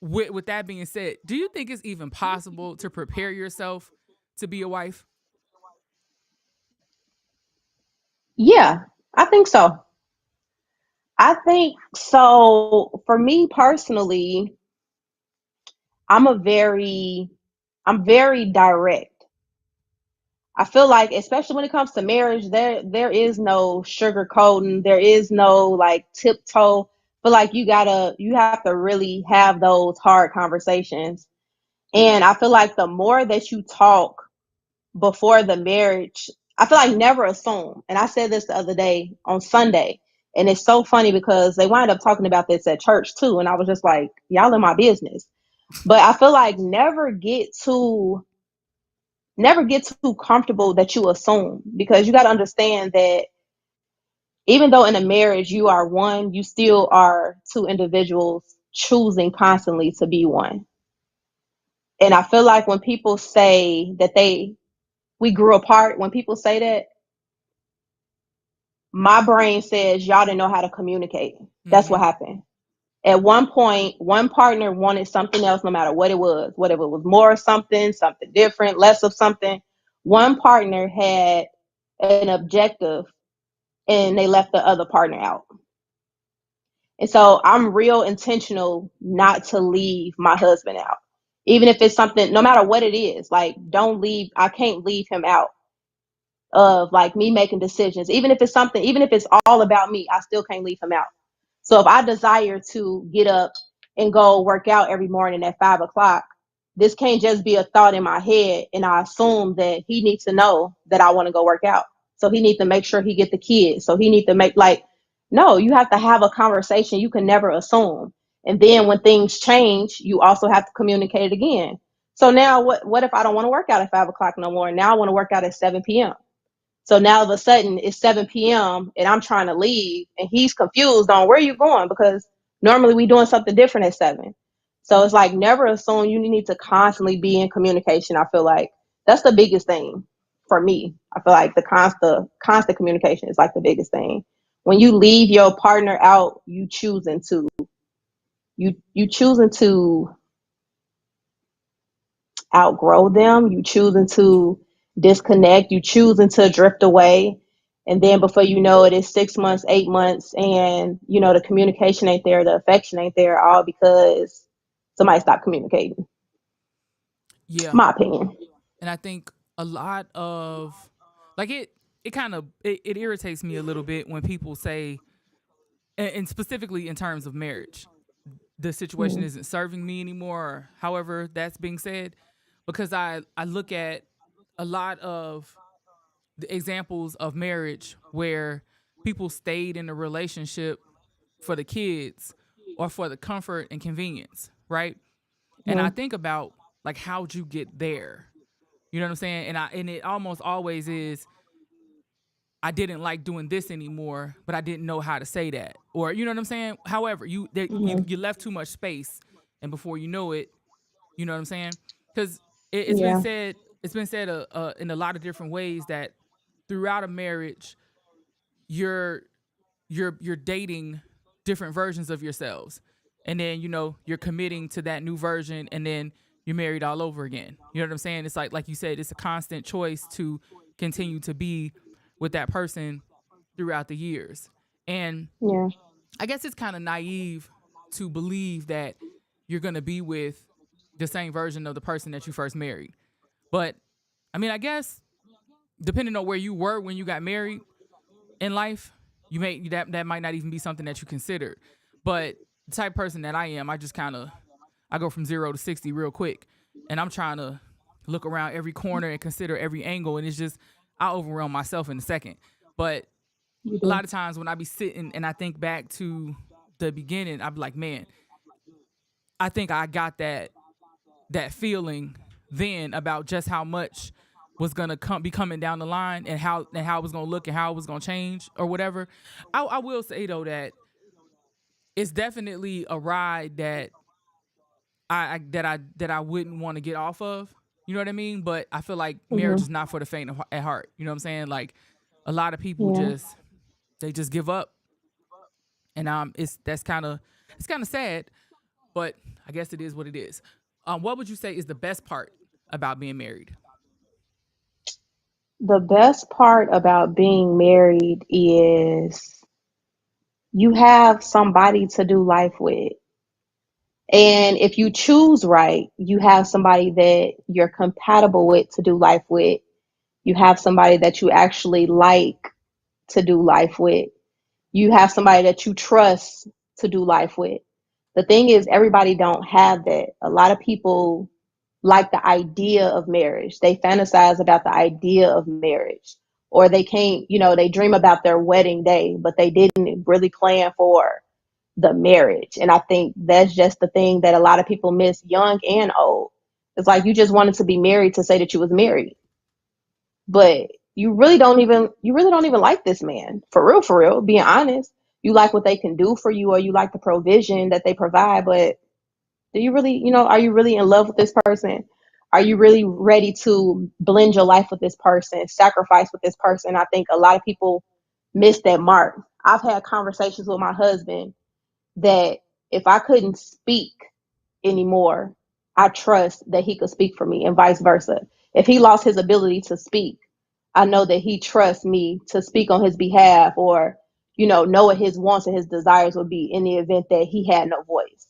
with that being said, do you think it's even possible to prepare yourself to be a wife? Yeah, I think so. I think so. For me personally, I'm a very I'm very direct. I feel like, especially when it comes to marriage, there is no sugarcoating. There is no like tiptoe. But like you have to really have those hard conversations. And I feel like the more that you talk before the marriage, I feel like never assume. And I said this the other day on Sunday, and it's so funny because they wind up talking about this at church too, and I was just like, y'all in my business. But I feel like never get too comfortable that you assume, because you got to understand that Even though in a marriage you are one, you still are two individuals choosing constantly to be one. And I feel like when people say that we grew apart, when people say that, my brain says y'all didn't know how to communicate. That's what Mm-hmm. happened. At one point, one partner wanted something else, no matter what it was, whatever it was, more of something, something different, less of something. One partner had an objective and they left the other partner out. And so I'm real intentional not to leave my husband out. Even if it's something, no matter what it is, like don't leave, I can't leave him out of like me making decisions. Even if it's something, even if it's all about me, I still can't leave him out. So if I desire to get up and go work out every morning at 5 o'clock, this can't just be a thought in my head and I assume that he needs to know that I want to go work out. So he needs to make sure he get the kids. So he needs to make like, no, you have to have a conversation. You can never assume. And then when things change, you also have to communicate it again. So now what if I don't want to work out at 5 o'clock no more? Now I want to work out at 7 p.m. So now all of a sudden it's 7 p.m. and I'm trying to leave and he's confused on where you going because normally we doing something different at 7. So it's like never assume. You need to constantly be in communication. I feel like that's the biggest thing for me. I feel like the constant communication is like the biggest thing. When you leave your partner out, you choosing to outgrow them, you choosing to disconnect, you choosing to drift away. And then before you know it, it's 6 months, 8 months, and the communication ain't there, the affection ain't there, all because somebody stopped communicating. Yeah. My opinion. And I think a lot of like it kind of it irritates me a little bit when people say, and specifically in terms of marriage, the situation Mm-hmm. isn't serving me anymore, or however that's being said, because I look at a lot of the examples of marriage where people stayed in a relationship for the kids or for the comfort and convenience, right? And I think about like how'd you get there? You know what I'm saying? And it almost always is I didn't like doing this anymore, but I didn't know how to say that. Or you know what I'm saying? However, Mm-hmm. you left too much space and before you know it, you know what I'm saying? Cuz Yeah. it's been said in a lot of different ways that throughout a marriage you're you're dating different versions of yourselves, and then you're committing to that new version, and then you're married all over again. You know what I'm saying? It's like you said, it's a constant choice to continue to be with that person throughout the years. And Yeah. I guess it's kind of naive to believe that you're going to be with the same version of the person that you first married. But I mean, I guess depending on where you were when you got married in life, you may that might not even be something that you considered. But the type of person that I am, I just kind of I go from 0 to 60 real quick, and I'm trying to look around every corner and consider every angle, and it's just I overwhelm myself in a second. But You a do. lot of times when I be sitting and I think back to the beginning, I be like, man, I think I got that feeling then about just how much was gonna be coming down the line, and how it was gonna look and how it was gonna change or whatever. I will say though that it's definitely a ride that I wouldn't want to get off of. You know what I mean? But I feel like marriage Mm-hmm. is not for the faint at heart. You know what I'm saying? Like a lot of people Yeah. they just give up, and it's kind of sad, but I guess it is what it is. What would you say is the best part about being married? The best part about being married is you have somebody to do life with. And if you choose right, you have somebody that you're compatible with to do life with. You have somebody that you actually like to do life with. You have somebody that you trust to do life with. The thing is, everybody don't have that. A lot of people like the idea of marriage. They fantasize about the idea of marriage. Or they can't, they dream about their wedding day, but they didn't really plan for the marriage. And I think that's just the thing that a lot of people miss, young and old. It's like you just wanted to be married to say that you was married. But you really don't even like this man. For real, being honest. You like what they can do for you, or you like the provision that they provide, but do you really, are you really in love with this person? Are you really ready to blend your life with this person, sacrifice with this person? I think a lot of people miss that mark. I've had conversations with my husband that if I couldn't speak anymore, I trust that he could speak for me, and vice versa. If he lost his ability to speak, I know that he trusts me to speak on his behalf, or, know what his wants and his desires would be in the event that he had no voice.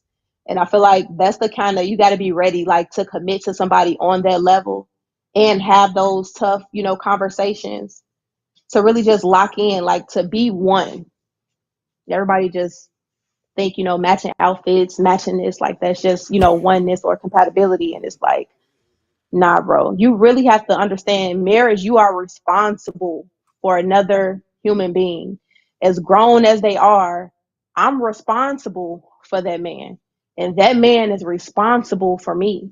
And I feel like that's the kind of, you got to be ready, like, to commit to somebody on that level and have those tough, conversations to really just lock in, like, to be one. Everybody just think, matching outfits, matching this, like, that's just, oneness or compatibility. And it's like, nah, bro, you really have to understand marriage. You are responsible for another human being. As grown as they are, I'm responsible for that man. And that man is responsible for me.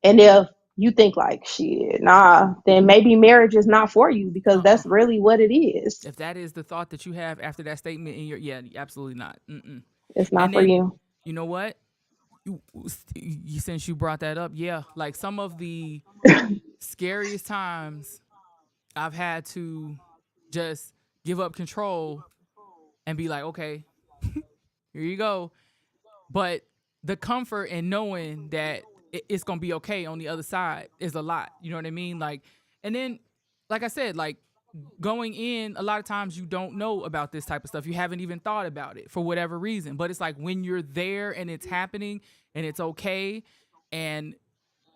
And if you think like, shit, nah, then maybe marriage is not for you, because Uh-uh. that's really what it is. If that is the thought that you have after that statement in your, yeah, absolutely not. Mm-mm. It's not And for then, you. you know what? Since you brought that up, yeah, like some of the scariest times I've had to just give up control and be like, okay, here you go. But the comfort in knowing that it's gonna be okay on the other side is a lot. You know what I mean? Like, and then, like I said, like going in, a lot of times you don't know about this type of stuff. You haven't even thought about it for whatever reason. But it's like when you're there and it's happening and it's okay, and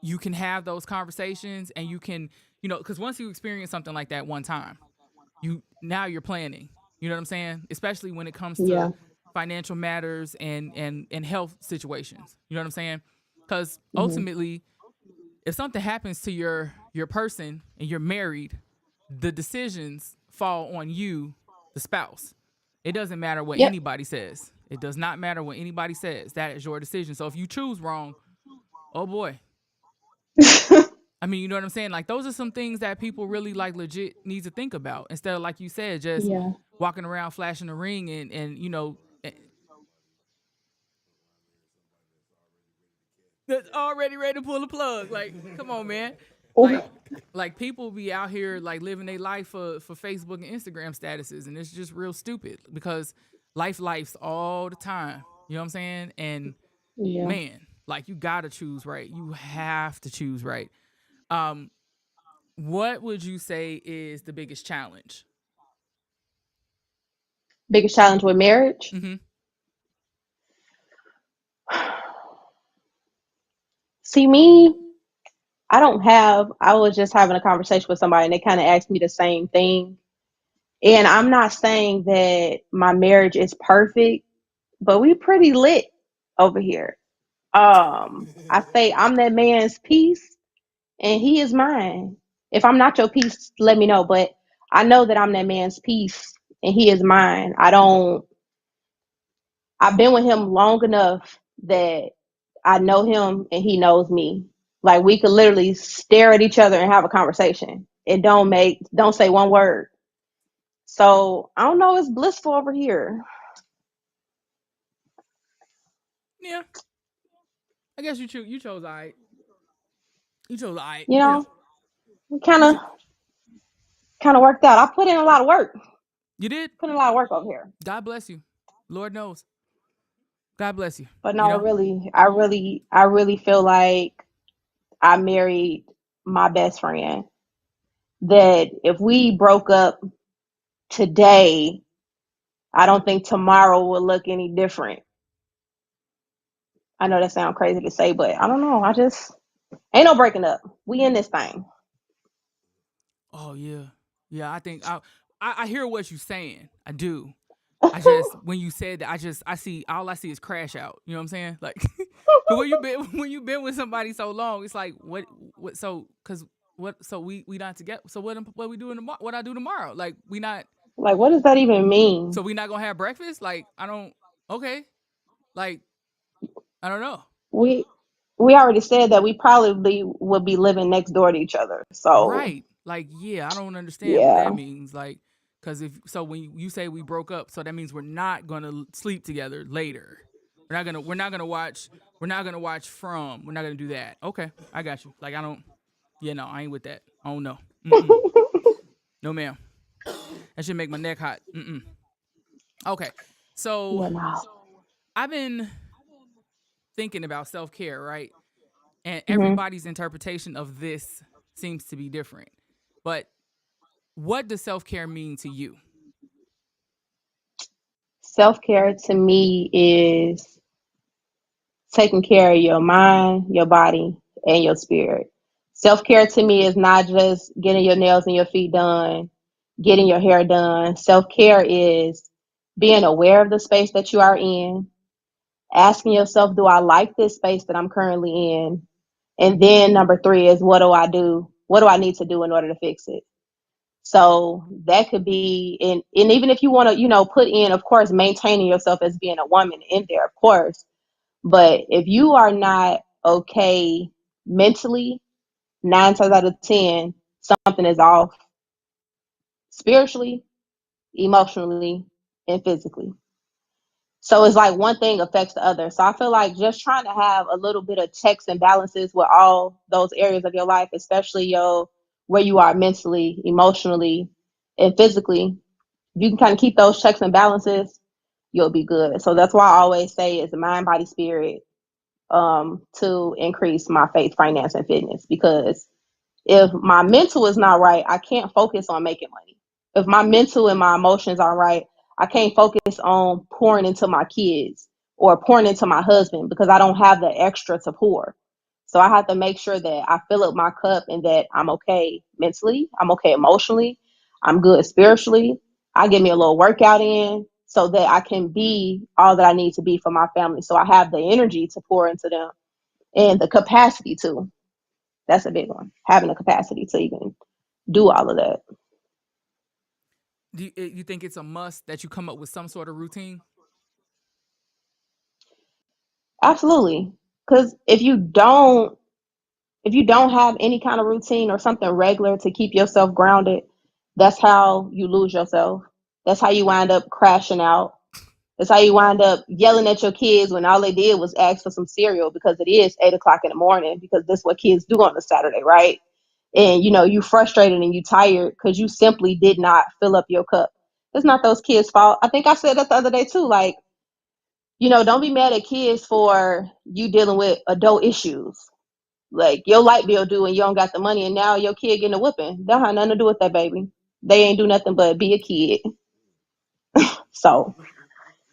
you can have those conversations, and you can, because once you experience something like that one time, you're planning. You know what I'm saying? Especially when it comes to Yeah. financial matters and health situations. You know what I'm saying? Because Hmm. ultimately, if something happens to your person and you're married, the decisions fall on you, the spouse. It doesn't matter what Yep. anybody says. It does not matter what anybody says. That is your decision. So if you choose wrong, oh boy. I mean, you know what I'm saying? Like those are some things that people really like legit need to think about, instead of, like you said, just Yeah. walking around flashing the ring and that's already ready to pull the plug. Like, come on, man. Oh, Like like people be out here like living their life for Facebook and Instagram statuses, and it's just real stupid because life's all the time. You know what I'm saying? And yeah. man, like you gotta choose right. You have to choose right. Um, what would you say is the biggest challenge? Biggest challenge with marriage? Mm-hmm. See, me, I was just having a conversation with somebody and they kind of asked me the same thing. And I'm not saying that my marriage is perfect, but we pretty lit over here. I say I'm that man's piece and he is mine. If I'm not your piece, let me know. But I know that I'm that man's piece and he is mine. I've been with him long enough that I know him and he knows me. Like we could literally stare at each other and have a conversation. It don't say one word. So I don't know, it's blissful over here. Yeah, I guess you chose I. You chose I. You You know, know, kind you of cho- kind of worked out. I put in a lot of work. you did. Put in a lot of work over here. God bless you. Lord knows. God bless you. But You no, know. I really feel like I married my best friend. That if we broke up today, I don't think tomorrow will look any different. I know that sounds crazy to say, but I don't know. I just ain't no breaking up. We in this thing. Oh yeah, yeah. I think I hear what you're saying. I do. I just when you said that, I see is crash out. You know what I'm saying? Like, cause when you been with somebody so long, it's like what so because what so we not together. So what we doing tomorrow? What I do tomorrow? Like we not Like, what does that even so mean? we not gonna have breakfast? Like I don't okay. Like I don't know. We we already said that we probably would be living next door to each other. So Right. Like, yeah, I don't understand what that Yeah. means. Like, because if so, when you say we broke up, so that means we're not gonna sleep together later. We're not gonna watch From. We're not gonna do that. Okay, I got you. Like, I don't. Yeah, no, I ain't with that. Oh no. Mm-mm. No, ma'am. That should make my neck hot. Mm-mm. Okay, so You know. I've been thinking about self care, right? And Hmm. everybody's interpretation of this seems to be different. But what does self care mean to you? Self care to me is taking care of your mind, your body, and your spirit. Self care to me is not just getting your nails and your feet done, getting your hair done. Self care is being aware of the space that you are in, asking yourself, do I like this space that I'm currently in? And then number three is, what do I do? What do I need to do in order to fix it? So that could be, and even if you want to, put in, of course, maintaining yourself as being a woman in there, of course. But if you are not okay mentally, 9 times out of 10, something is off spiritually, emotionally, and physically. So it's like one thing affects the other. So I feel like just trying to have a little bit of checks and balances with all those areas of your life, especially your where you are mentally, emotionally, and physically. If you can kind of keep those checks and balances, you'll be good. So that's why I always say it's mind, body, spirit, to increase my faith, finance, and fitness. Because if my mental is not right, I can't focus on making money. If my mental and my emotions are right, I can't focus on pouring into my kids or pouring into my husband because I don't have the extra to pour. So I have to make sure that I fill up my cup and that I'm okay mentally, I'm okay emotionally, I'm good spiritually. I get me a little workout in so that I can be all that I need to be for my family. So I have the energy to pour into them and the capacity to. That's a big one. Having the capacity to even do all of that. You think it's a must that you come up with some sort of routine? Absolutely. Because if you don't have any kind of routine or something regular to keep yourself grounded, that's how you lose yourself. That's how you wind up crashing out. That's how you wind up yelling at your kids when all they did was ask for some cereal because it is 8 o'clock in the morning because that's what kids do on a Saturday, right? And you frustrated and you tired because you simply did not fill up your cup. It's not those kids' fault. I think I said that the other day too. Like, don't be mad at kids for you dealing with adult issues. Like your light bill due and you don't got the money and now your kid getting a whipping. That have nothing to do with that baby. They ain't do nothing but be a kid. So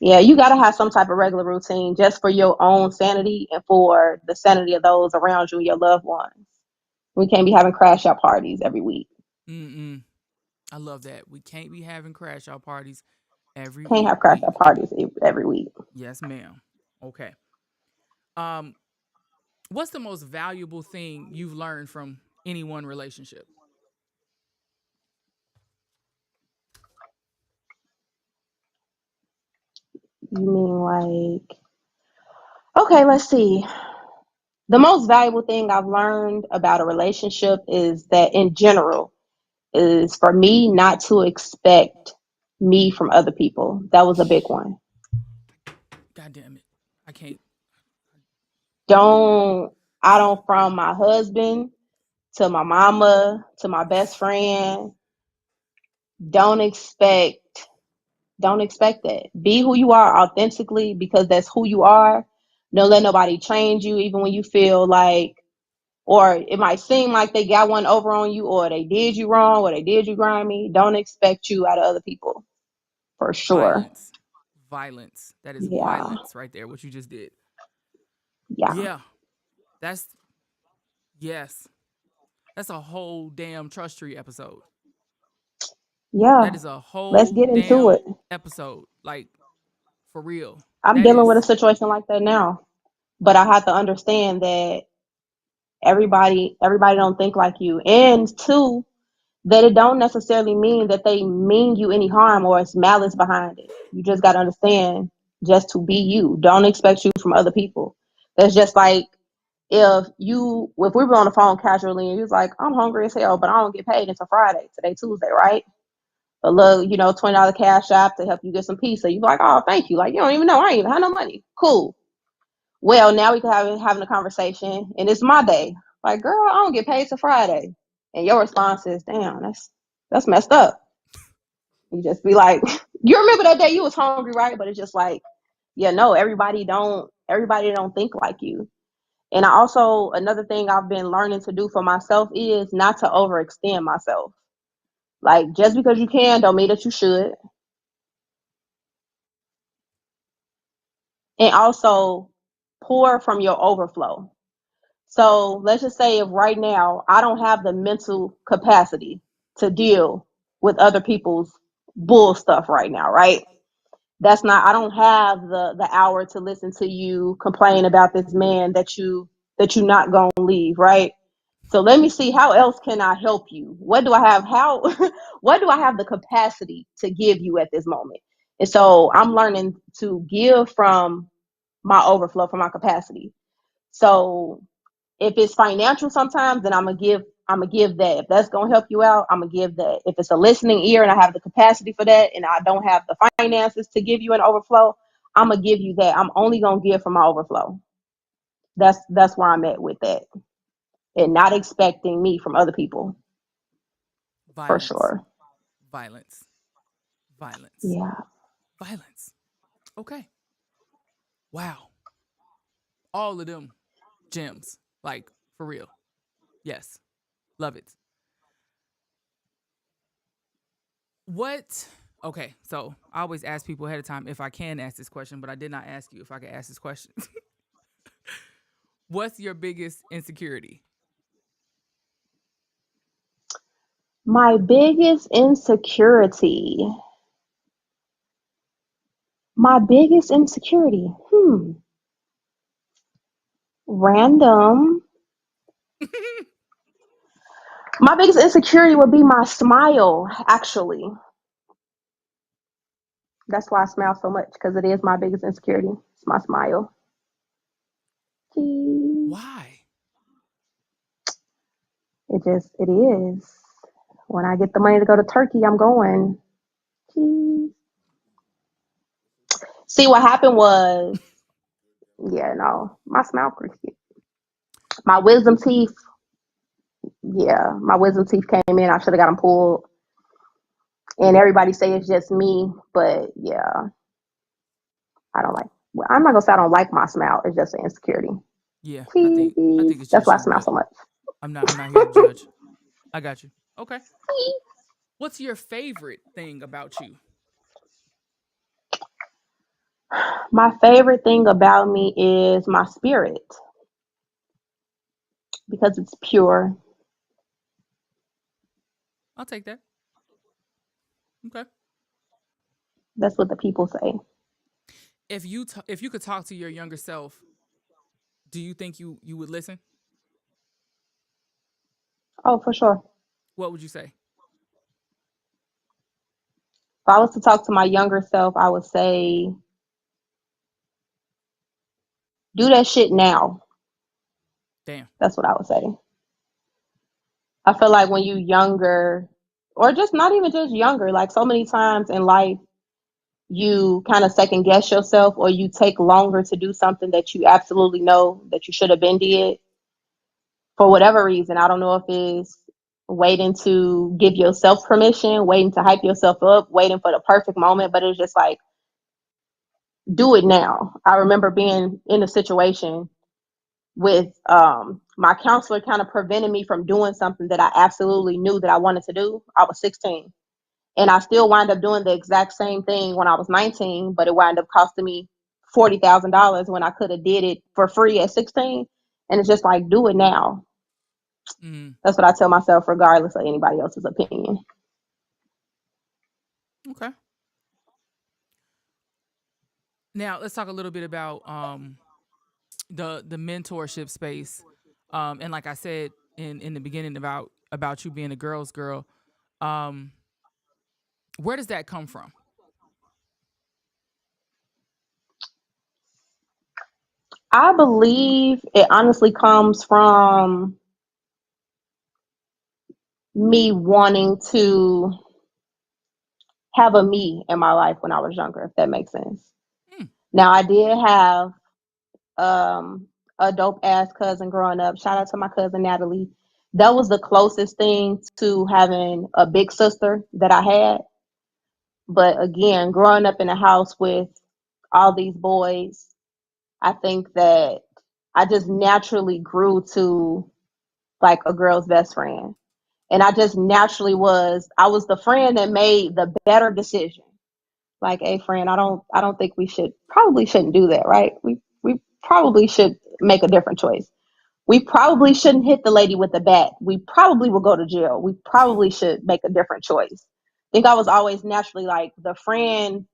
yeah, you gotta have some type of regular routine just for your own sanity and for the sanity of those around you and your loved ones. We can't be having crash out parties every week. Mm-mm. I love that. We can't be having crash out parties every Can't have crash out week. parties every week. Yes, ma'am. Okay. Um, what's the most valuable thing you've learned from any one relationship? You mean like, okay, let's see. The most valuable thing I've learned about a relationship is that in general is for me not to expect me from other people. That was a big one. God damn it. I can't. I don't from my husband to my mama to my best friend, don't expect don't expect that. Be who you are authentically because that's who you are. Don't let nobody change you even when you feel like or it might seem like they got one over on you or they did you wrong or they did you grimy. Don't expect you out of other people for sure. Violence. Violence. That is Yeah. violence right there, what you just did. Yeah. Yeah. That's, yes. That's a whole damn trust tree episode. That Yeah. is a Let's whole get into damn it. episode. Like, for real. I'm That dealing with a is, situation like that now. But I have to understand that everybody don't think like you. And two, that it don't necessarily mean that they mean you any harm or it's malice behind it. You just got to understand just to be you. Don't expect you from other people. That's just like if we were on the phone casually and you was like, I'm hungry as hell, but I don't get paid until Friday. Today Tuesday, right? A little, $20 cash app to help you get some pizza. You like, oh, thank you. Like, you don't even know. I ain't even have no money. Cool. Well, now we can having a conversation, and it's my day. Like, girl, I don't get paid till Friday. And your response is, damn, that's messed up. You just be like, you remember that day you was hungry, right? But it's just like, yeah, no, everybody don't think like you. And I also, another thing I've been learning to do for myself is not to overextend myself. Like, just because you can don't mean that you should. And also pour from your overflow. So let's just say if right now I don't have the mental capacity to deal with other people's bull stuff right now, right? That's not, I don't have the hour to listen to you complain about this man that you not gonna leave, right? So let me see, how else can I help you? What do I have? What do I have the capacity to give you at this moment? And so I'm learning to give from my overflow, from my capacity. So if it's financial sometimes, then I'm gonna give that. If that's gonna help you out, I'm gonna give that. If it's a listening ear and I have the capacity for that and I don't have the finances to give you an overflow, I'm gonna give you that. I'm only gonna give from my overflow. That's where I'm at with that. And not expecting me from other people, for Violence, sure. violence, violence, Yeah. violence. Okay. Wow. All of them gems. Like, for real. Yes. Love it. What? Okay. So I always ask people ahead of time if I can ask this question, but I did not ask you if I could ask this question. What's your biggest insecurity? My biggest insecurity. My biggest insecurity. Random. My biggest insecurity would be my smile, actually. That's why I smile so much, because it is my biggest insecurity. It's my smile. Cheese. Why? It is. When I get the money to go to Turkey, I'm going. Cheese. See, what happened was, yeah, no, my smile cricket. My wisdom teeth, yeah, my wisdom teeth came in. I should have got them pulled. And everybody say it's just me, but yeah, I don't like. Well, I'm not gonna say I don't like my smile. It's just an insecurity. Yeah, I think Cheese. it's That's just why I you, smile but so much. I'm not here to judge. I got you. Okay. What's your favorite thing about you? My favorite thing about me is my spirit, because it's pure. I'll take that. Okay. That's what the people say. If you could talk to your younger self, do you think you would listen? Oh, for sure. What would you say? If I was to talk to my younger self, I would say, do that shit now. Damn. That's what I would say. I feel like when you younger, or just not even just younger, like so many times in life, you kind of second guess yourself, or you take longer to do something that you absolutely know that you should have been did for whatever reason. I don't know if it's waiting to give yourself permission, waiting to hype yourself up, waiting for the perfect moment, but it's just like, do it now. I remember being in a situation with my counselor kind of prevented me from doing something that I absolutely knew that I wanted to do. I was 16, and I still wind up doing the exact same thing when I was 19, but it wound up costing me $40,000 when I could have did it for free at 16. And it's just like, do it now. Mm, That's what I tell myself, regardless of anybody else's opinion. okay. Now let's talk a little bit about the mentorship space. And like I said in the beginning about you being a girl's girl, um, where does that come from? I believe it honestly comes from me wanting to have a me in my life when I was younger, if that makes sense. Hmm, Now, I did have a dope ass cousin growing up. Shout out to my cousin Natalie. That was the closest thing to having a big sister that I had. But again, growing up in a house with all these boys, I think that I just naturally grew to like a girl's best friend. And I just naturally I was the friend that made the better decision. Like, hey friend, I don't think we shouldn't do that, right? We probably should make a different choice. We probably shouldn't hit the lady with the bat. We probably will go to jail. We probably should make a different choice. I think I was always naturally like the friend,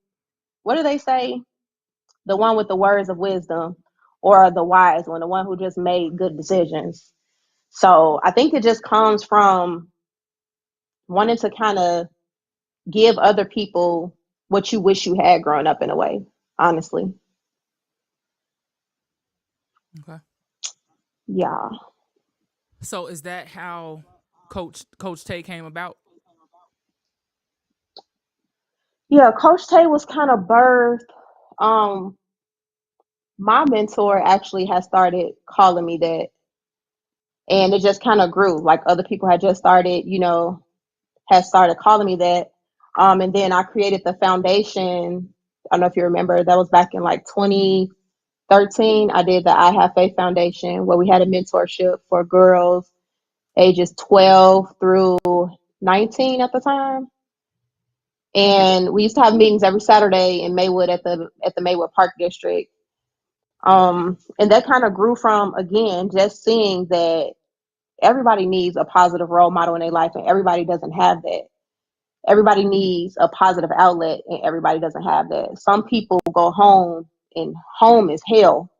what do they say? The one with the words of wisdom, or the wise one, the one who just made good decisions. So I think it just comes from wanting to kind of give other people what you wish you had growing up in a way, honestly. okay. Yeah. So is that how Coach Tay came about? Yeah, Coach Tay was kind of birthed. Um, my mentor actually has started calling me that, and it just kind of grew. Like other people had just started, had started calling me that. And then I created the foundation. I don't know if you remember, that was back in like 2013. I did the I Have Faith Foundation where we had a mentorship for girls ages 12 through 19 at the time. And we used to have meetings every Saturday in Maywood at the Maywood Park District. And that kind of grew from again just seeing that everybody needs a positive role model in their life, and everybody doesn't have that. Everybody needs a positive outlet, and everybody doesn't have that. Some people go home, and home is hell,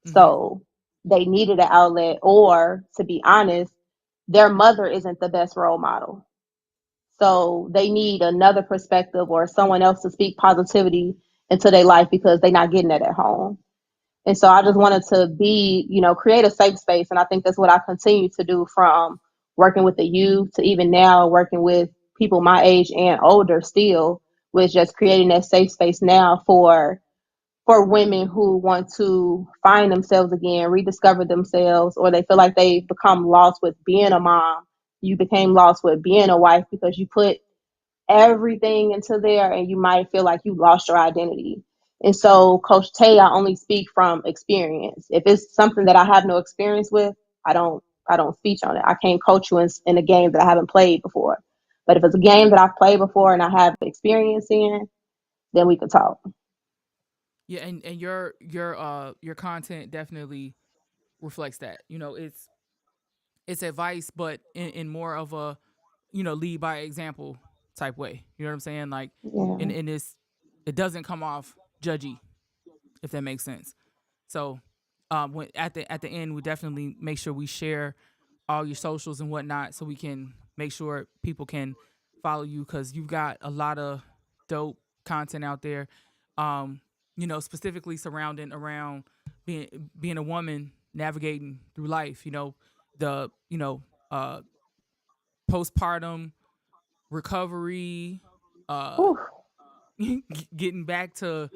Mm-hmm. so they needed an outlet, or to be honest, their mother isn't the best role model. So they need another perspective or someone else to speak positivity into their life because they're not getting it at home. And so I just wanted to create a safe space. And I think that's what I continue to do from working with the youth to even now working with people my age and older still, with just creating that safe space now for women who want to find themselves again, rediscover themselves, or they feel like they become lost with being a mom. You became lost with being a wife because you put everything into there and you might feel like you lost your identity. And so, Coach Tay, I only speak from experience. If it's something that I have no experience with, I don't I don't speak on it. I can't coach you in a game that I haven't played before. But if it's a game that I've played before and I have experience in, then we could talk. Yeah, and your content definitely reflects that. It's advice, but in more of a lead by example type way. You know what I'm saying? Like Yeah. in this, it doesn't come off judgy, if that makes sense. So when at the end, we definitely make sure we share all your socials and whatnot, so we can make sure people can follow you because you've got a lot of dope content out there. Specifically surrounding around being a woman navigating through life. The postpartum recovery, uh, Whew. getting back to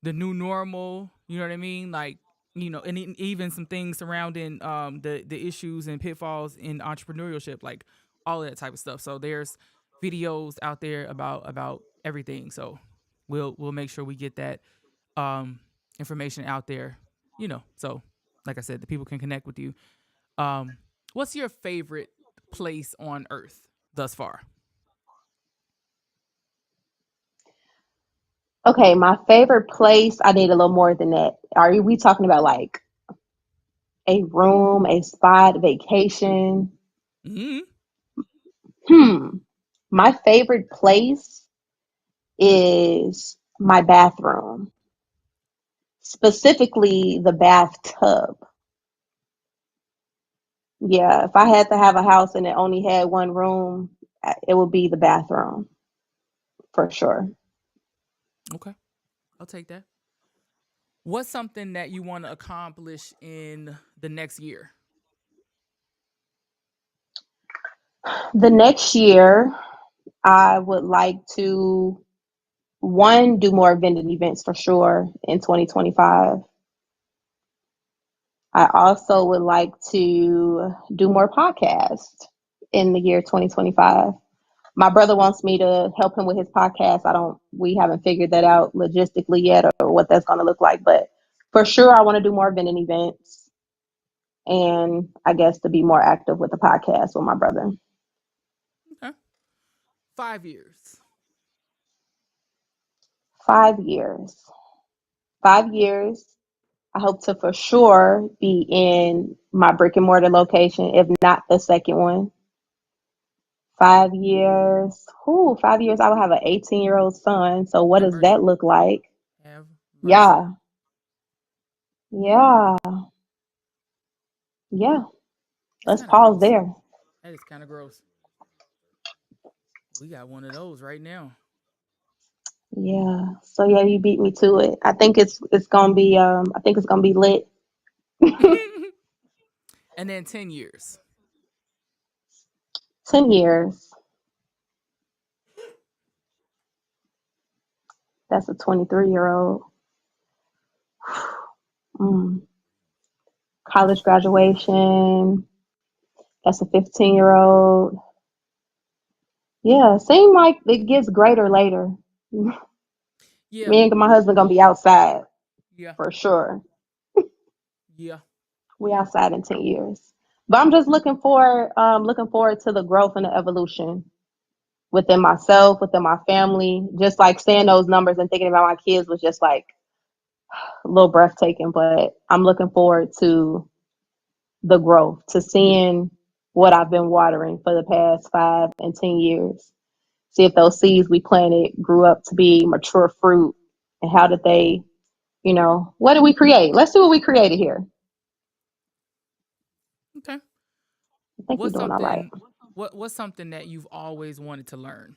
the new normal. You know what I mean? Like, and even some things surrounding the issues and pitfalls in entrepreneurship, like all of that type of stuff. So there's videos out there about everything. So we'll make sure we get that information out there. So like I said, the people can connect with you. Um, what's your favorite place on Earth thus far? Okay, my favorite place, I need a little more than that. Are we talking about like a room, a spot, vacation? Mm-hmm. Hmm. My favorite place is my bathroom, specifically the bathtub. Yeah, if I had to have a house and it only had one room, it would be the bathroom for sure. Okay, I'll take that. What's something that you want to accomplish in the next year? The next year, I would like to one do more vending events for sure in 2025. I also would like to do more podcasts in the year 2025. My brother wants me to help him with his podcast. We haven't figured that out logistically yet or what that's going to look like, but for sure, I want to do more vending events and I guess to be more active with the podcast with my brother. Okay. 5 years. 5 years. 5 years. I hope to for sure be in my brick and mortar location, if not the second one. 5 years. Ooh, 5 years. I will have an 18-year-old son. So what Have does that mercy. look like? Have mercy. Yeah. Yeah. Yeah. That's Let's kind of pause gross. there. That is kind of gross. We got one of those right now. Yeah. So yeah, you beat me to it. I think it's gonna be I think it's gonna be lit. And then 10 years. 10 years. That's a 23-year-old. Mm. College graduation. That's a 15-year-old. Yeah, seem like it gets greater later. Yeah. Me and my husband gonna be outside Yeah. for sure. Yeah. We outside in 10 years. But I'm just looking forward to the growth and the evolution within myself, within my family. Just like saying those numbers and thinking about my kids was just like a little breathtaking. But I'm looking forward to the growth, to seeing what I've been watering for the past 5 and 10 years. See if those seeds we planted grew up to be mature fruit, and how did they, what did we create? Let's see what we created here. Okay. I think we're What's doing all right. something what's something that you've always wanted to learn?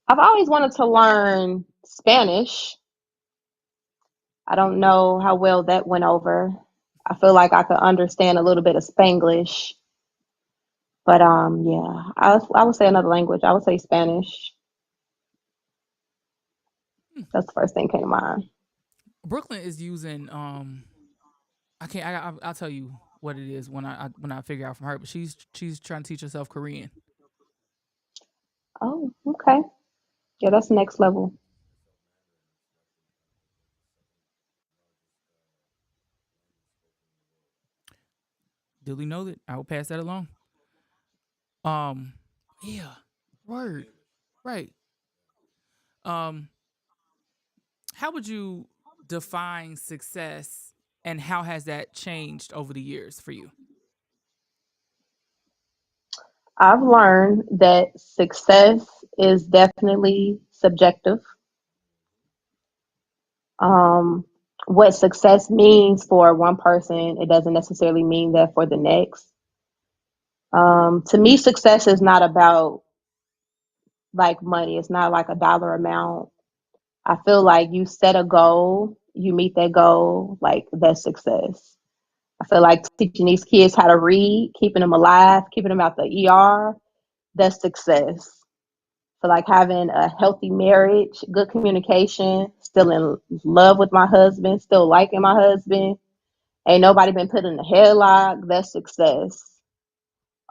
I've always wanted to learn Spanish. I don't know how well that went over. I feel like I could understand a little bit of Spanglish, but yeah, I would say another language. I would say Spanish. Hmm. That's the first thing came to mind. Brooklyn is using I can't I'll tell you what it is when I figure out from her, but she's trying to teach herself Korean. Oh, okay. Yeah, that's next level. Duly noted. I will pass that along. Um yeah. Word. Right. Um how would you define success and how has that changed over the years for you? I've learned that success is definitely subjective. Um, what success means for one person, it doesn't necessarily mean that for the next. To me, success is not about like money. It's not like a dollar amount. I feel like you set a goal, you meet that goal, like that's success. I feel like teaching these kids how to read, keeping them alive, keeping them out the ER, that's success. So like having a healthy marriage, good communication, still in love with my husband, still liking my husband, ain't nobody been put in a headlock, that's success.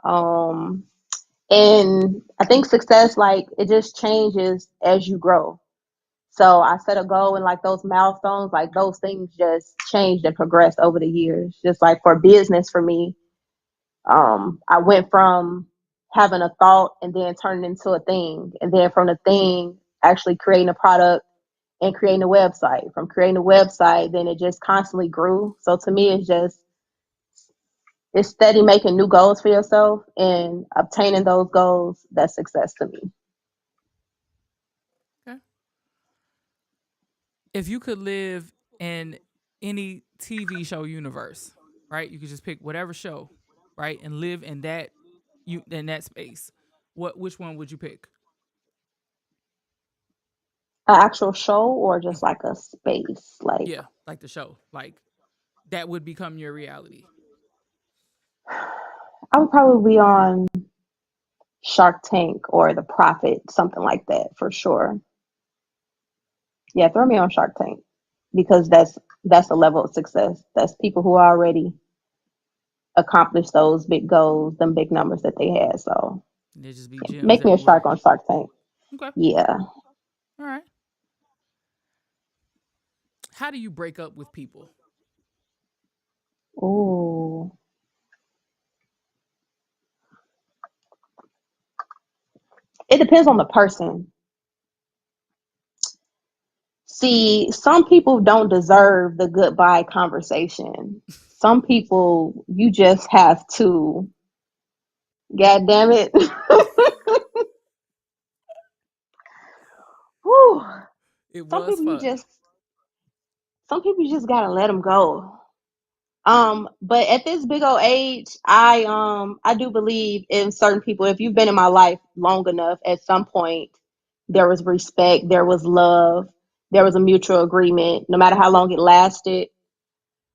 Um, and I think success, like it just changes as you grow. So I set a goal and like those milestones, like those things just changed and progressed over the years. Just like for business for me, I went from having a thought and then turning into a thing. And then from the thing, actually creating a product and creating a website. From creating a website, then it just constantly grew. So to me, it's steady making new goals for yourself and obtaining those goals. That's success to me. Okay. If you could live in any TV show universe, right? You could just pick whatever show, right, and live in that space. Which one would you pick? An actual show or just like a space? Like, Yeah, like the show, like that would become your reality. I would probably be on Shark Tank or The Profit, something like that for sure. Yeah, throw me on Shark Tank because that's a level of success. That's people who already accomplished those big goals, them big numbers that they had. So There just be gems make me a shark everywhere. on Shark Tank. Okay, Yeah. all right. How do you break up with people? Ooh. It depends on the person. See, some people don't deserve the goodbye conversation. Some people you just have to, God damn it. Whew. It Some was people you fun. just some people you just gotta let them go. But at this big old age, I do believe in certain people. If you've been in my life long enough, at some point there was respect, there was love, there was a mutual agreement, no matter how long it lasted.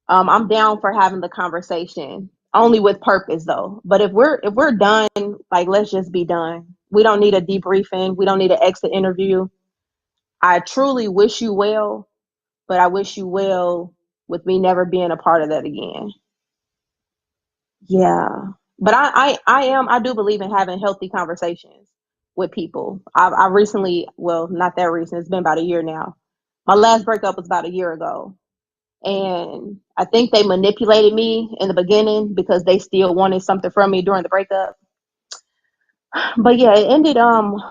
I'm down for having the conversation, only with purpose though. But if we're done, like let's just be done. We don't need a debriefing. We don't need an exit interview. I truly wish you well, but I wish you well with me never being a part of that again. Yeah. But I do believe in having healthy conversations with people. I recently, well, not that recent, it's been about a year now. My last breakup was about a year ago. And I think they manipulated me in the beginning because they still wanted something from me during the breakup. But yeah, it ended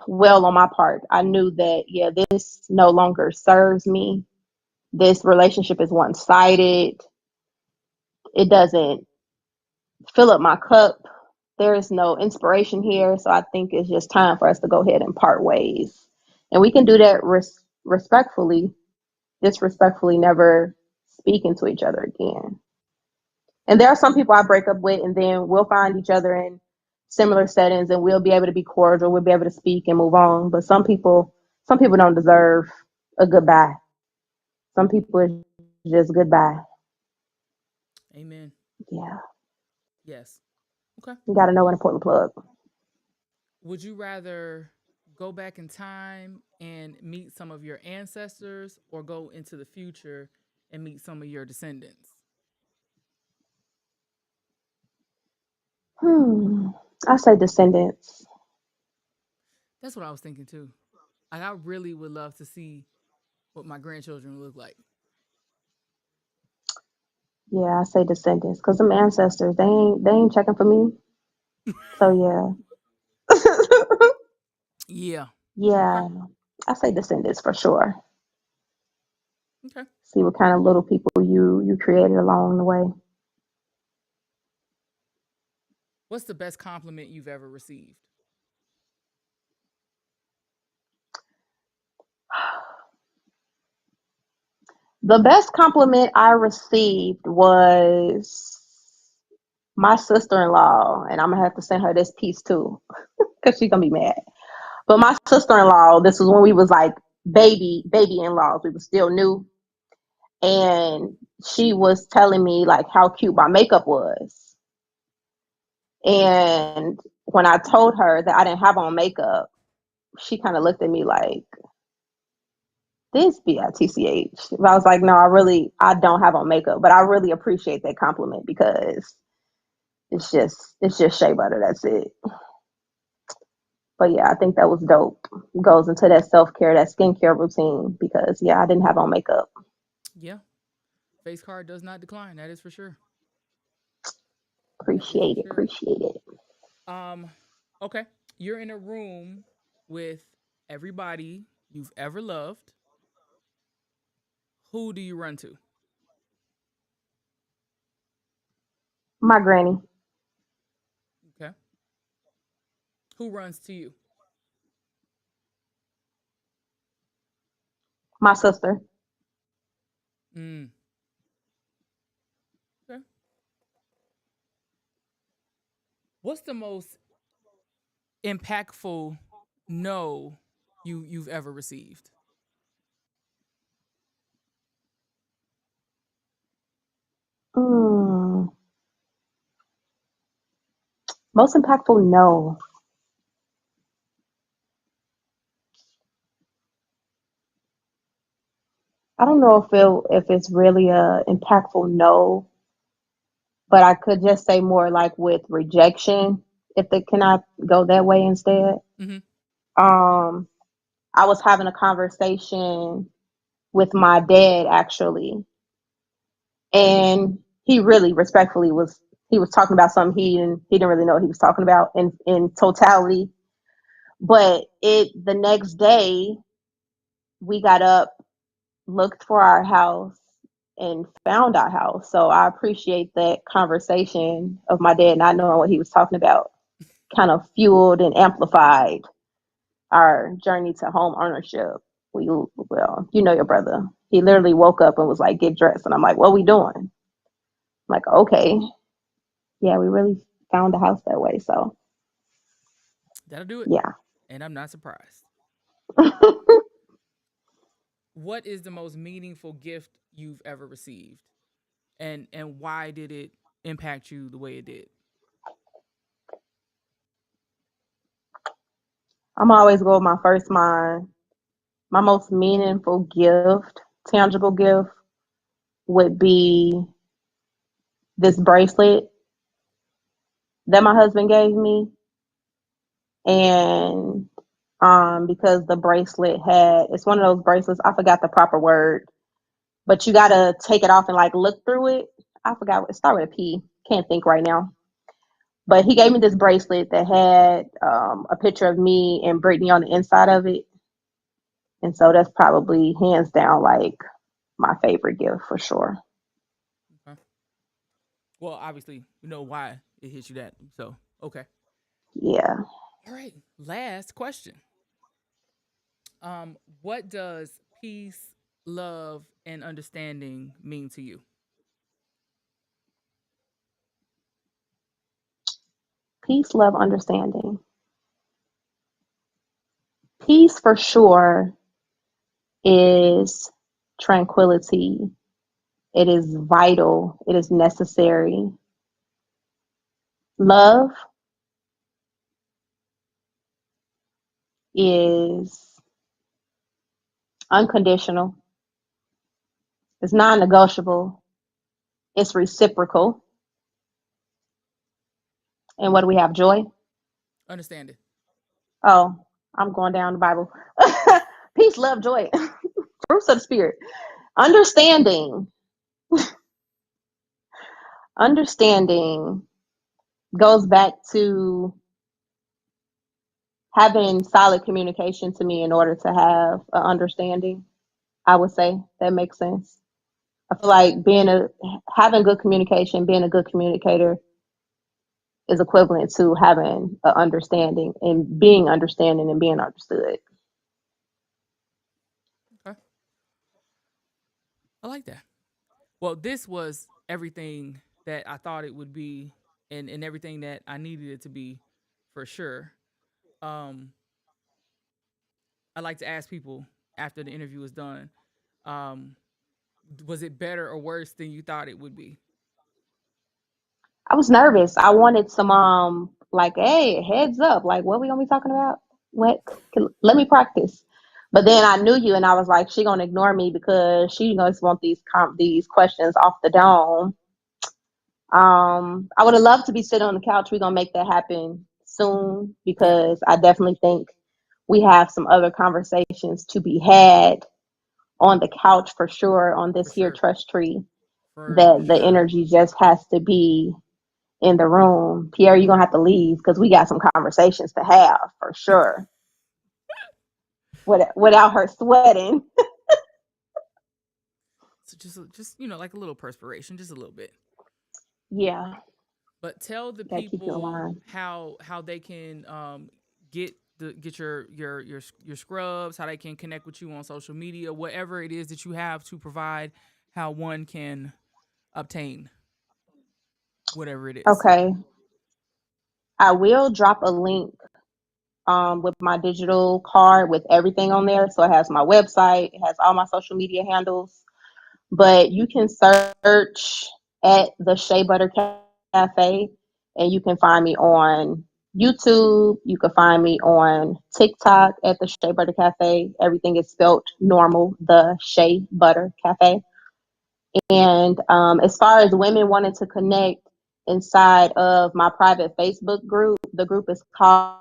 well on my part. I knew that yeah, this no longer serves me. This relationship is one-sided. It doesn't fill up my cup. There is no inspiration here, so I think it's just time for us to go ahead and part ways. And we can do that respectfully, disrespectfully, never speaking to each other again. And there are some people I break up with, and then we'll find each other in similar settings, and we'll be able to be cordial. We'll be able to speak and move on. But some people don't deserve a goodbye. Some people is just goodbye. Amen. Yeah, Yes. Okay. you got to know when to pull the plug. Would you rather go back in time and meet some of your ancestors or go into the future and meet some of your descendants? I say descendants. That's what I was thinking too. Like, I really would love to see what my grandchildren look like. Yeah, I say descendants because them ancestors they ain't checking for me. So yeah, Yeah. Okay. yeah, I say descendants for sure. Okay. See what kind of little people you created along the way. What's the best compliment you've ever received? The best compliment I received was my sister-in-law, and I'm gonna have to send her this piece too, because she's gonna be mad. But my sister-in-law, this was when we was like baby in-laws. We were still new, and she was telling me like how cute my makeup was. And when I told her that I didn't have on makeup, she kind of looked at me like, this bitch. I was like, no, I don't have on makeup, but I really appreciate that compliment because it's just shea butter. That's it. But yeah, I think that was dope. Goes into that self care, that skincare routine because yeah, I didn't have on makeup. Yeah. Face card does not decline. That is for sure. That is for Appreciate it. sure. Appreciate it. Um, okay. You're in a room with everybody you've ever loved. Who do you run to? My granny, Okay. Who runs to you? my sister, Mm. Okay. What's the most impactful no you've ever received? Mm, most impactful, no. I don't know if it's really a impactful no, but I could just say more like with rejection, if they cannot go that way instead. Mm-hmm. Um, I was having a conversation with my dad actually, and he really respectfully he was talking about something he didn't really know what he was talking about in totality. But it the next day we got up, looked for our house, and found our house. So I appreciate that conversation of my dad not knowing what he was talking about. Kind of fueled and amplified our journey to home ownership. Well, you know your brother. He literally woke up and was like, "Get dressed," and I'm like, "What we doing?" I'm like, "Okay, yeah, we really found a house that way." So That'll do it. yeah. And I'm not surprised. What is the most meaningful gift you've ever received? And why did it impact you the way it did? I'm always go with my first mind. My most meaningful gift, tangible gift, would be this bracelet that my husband gave me. And because the bracelet had, it's one of those bracelets, I forgot the proper word, but you gotta take it off and like look through it. I forgot, it started with a P. Can't think right now. But he gave me this bracelet that had a picture of me and Brittany on the inside of it. And so that's probably hands down like my favorite gift for sure. Okay. Well, obviously, you know why it hits you that. So, okay. Yeah. All right. Last question. What does peace, love, and understanding mean to you? Peace, love, understanding. Peace for sure is tranquility. It is vital. It is necessary. Love is unconditional. It's non-negotiable. It's reciprocal. And what do we have? Joy. Understanding. Oh, I'm going down the Bible. Peace, love, joy. Fruits of the spirit. Understanding. Understanding goes back to having solid communication to me in order to have an understanding. I would say that makes sense. I feel like having good communication, being a good communicator is equivalent to having an understanding and being understanding and being understood. Okay. I like that. Well, this was everything that I thought it would be and everything that I needed it to be for sure. Um, I like to ask people after the interview is done, um, was it better or worse than you thought it would be? I was nervous. I wanted some like, hey, heads up, like what we gonna be talking about? What let me practice. But then I knew you and I was like, she gonna ignore me because she just want these questions off the dome. I would have loved to be sitting on the couch. We're gonna make that happen soon Yeah, because I definitely think we have some other conversations to be had on the couch for sure on for this here sure. trust tree For that the sure. energy just has to be in the room. Pierre, you're gonna have to leave because we got some conversations to have for sure. Without her sweating. So just like a little perspiration, just a little bit. Yeah, But tell the gotta keep you in people line. how they can get your scrubs, how they can connect with you on social media, whatever it is that you have to provide, how one can obtain whatever it is. Okay. I will drop a link with my digital card with everything on there. So it has my website, it has all my social media handles. But you can search. at the Shea Butter Cafe, and you can find me on YouTube. You can find me on TikTok at the Shea Butter Cafe. Everything is spelled normal, the Shea Butter Cafe. And as far as women wanting to connect inside of my private Facebook group, the group is called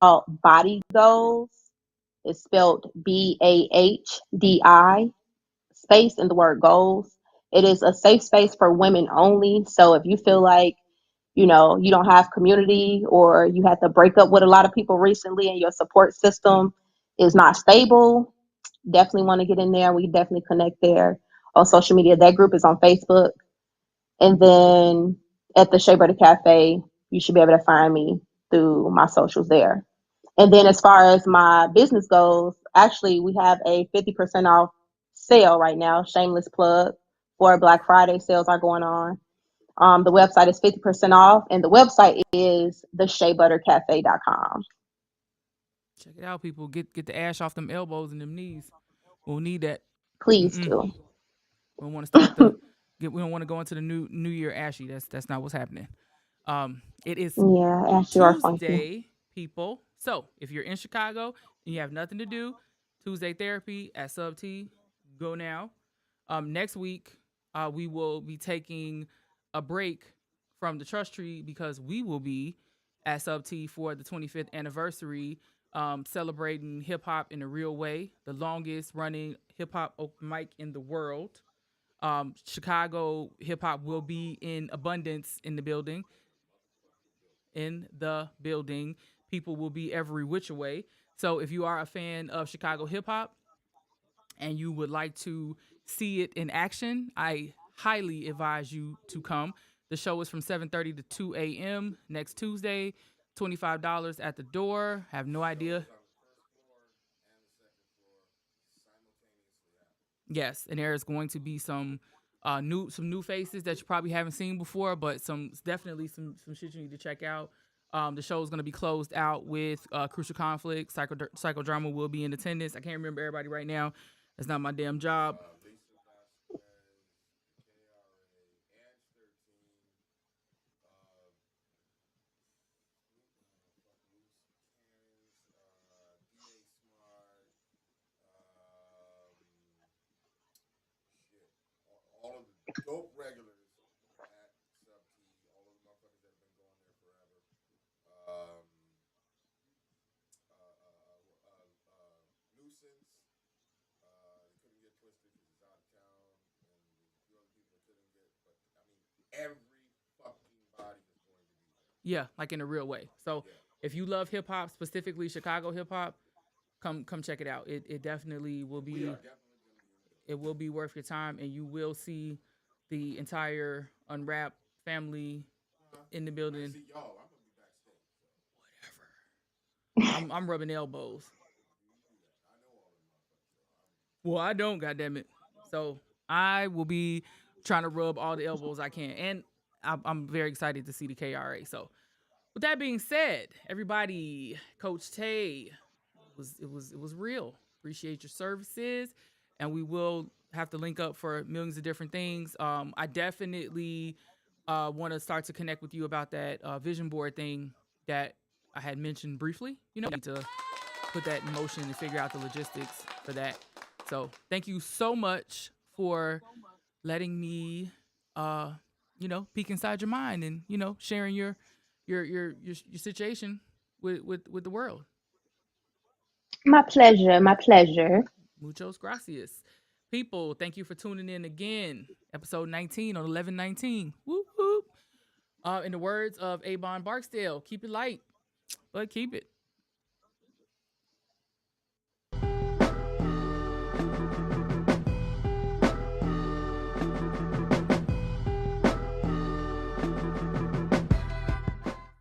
Body Goals. It's spelled BAHDI space in the word goals. It is a safe space for women only. So if you feel like, you don't have community, or you had to break up with a lot of people recently and your support system is not stable, definitely want to get in there. We definitely connect there on social media. That group is on Facebook. And then at the Shea Butter Cafe, you should be able to find me through my socials there. And then as far as my business goes, actually we have a 50% off sale right now, shameless plug, for Black Friday sales are going on. The website is 50% off, and the website is thesheabuttercafe.com. Check it out, people. Get the ash off them elbows and them knees. We'll need that. Please Mm-mm. do. We don't want to start the. We don't want to go into the new year ashy. That's not what's happening. It is Yeah, Ashley or Funky. Tuesday, people. So if you're in Chicago and you have nothing to do, Tuesday therapy at Sub T, go now. Next week, we will be taking a break from the Trust Tree because we will be at Sub T for the 25th anniversary, celebrating hip hop in a real way, the longest running hip hop open mic in the world. Chicago hip hop will be in abundance in the building. In the building, people will be every which way. So if you are a fan of Chicago hip hop and you would like to see it in action, I highly advise you to come. The show is from 7:30 to 2 a.m. next Tuesday. $25 at the door. Have no idea. Yes, and there is going to be some new faces that you probably haven't seen before, but definitely some shit you need to check out. The show is going to be closed out with Crucial Conflict. Psychodrama will be in attendance. I can't remember everybody right now. That's not my damn job. All of the dope regulars at Sub T, all of the motherfuckers that have been going there forever. Um, Nuisance. They couldn't get twisted because he's out of town, and there's a few other people that couldn't get. But I mean, every fucking body is going to be there. Yeah, like in a real way. So Yeah. if you love hip hop, specifically Chicago hip hop, come check it out. It definitely will We be. are definitely going to be in the building. It will be worth your time, and you will see the entire Unwrap family in the I building. see y'all. I'm gonna be backstage. So. Whatever. I'm rubbing elbows. You do that. I know all of them motherfuckers. Well, I don't, goddammit. So I will be trying to rub all the elbows I can, and I'm very excited to see the KRA. So, with that being said, everybody, Coach Tay, it was real. Appreciate your services, and we will have to link up for millions of different things. I definitely want to start to connect with you about that vision board thing that I had mentioned briefly. Need to put that in motion and figure out the logistics for that. So thank you so much for letting me, peek inside your mind and sharing your situation with the world. My pleasure. My pleasure. Muchos gracias. People, thank you for tuning in again. Episode 19 on 11/19. Whoop whoop. In the words of Avon Barksdale, keep it light, but keep it.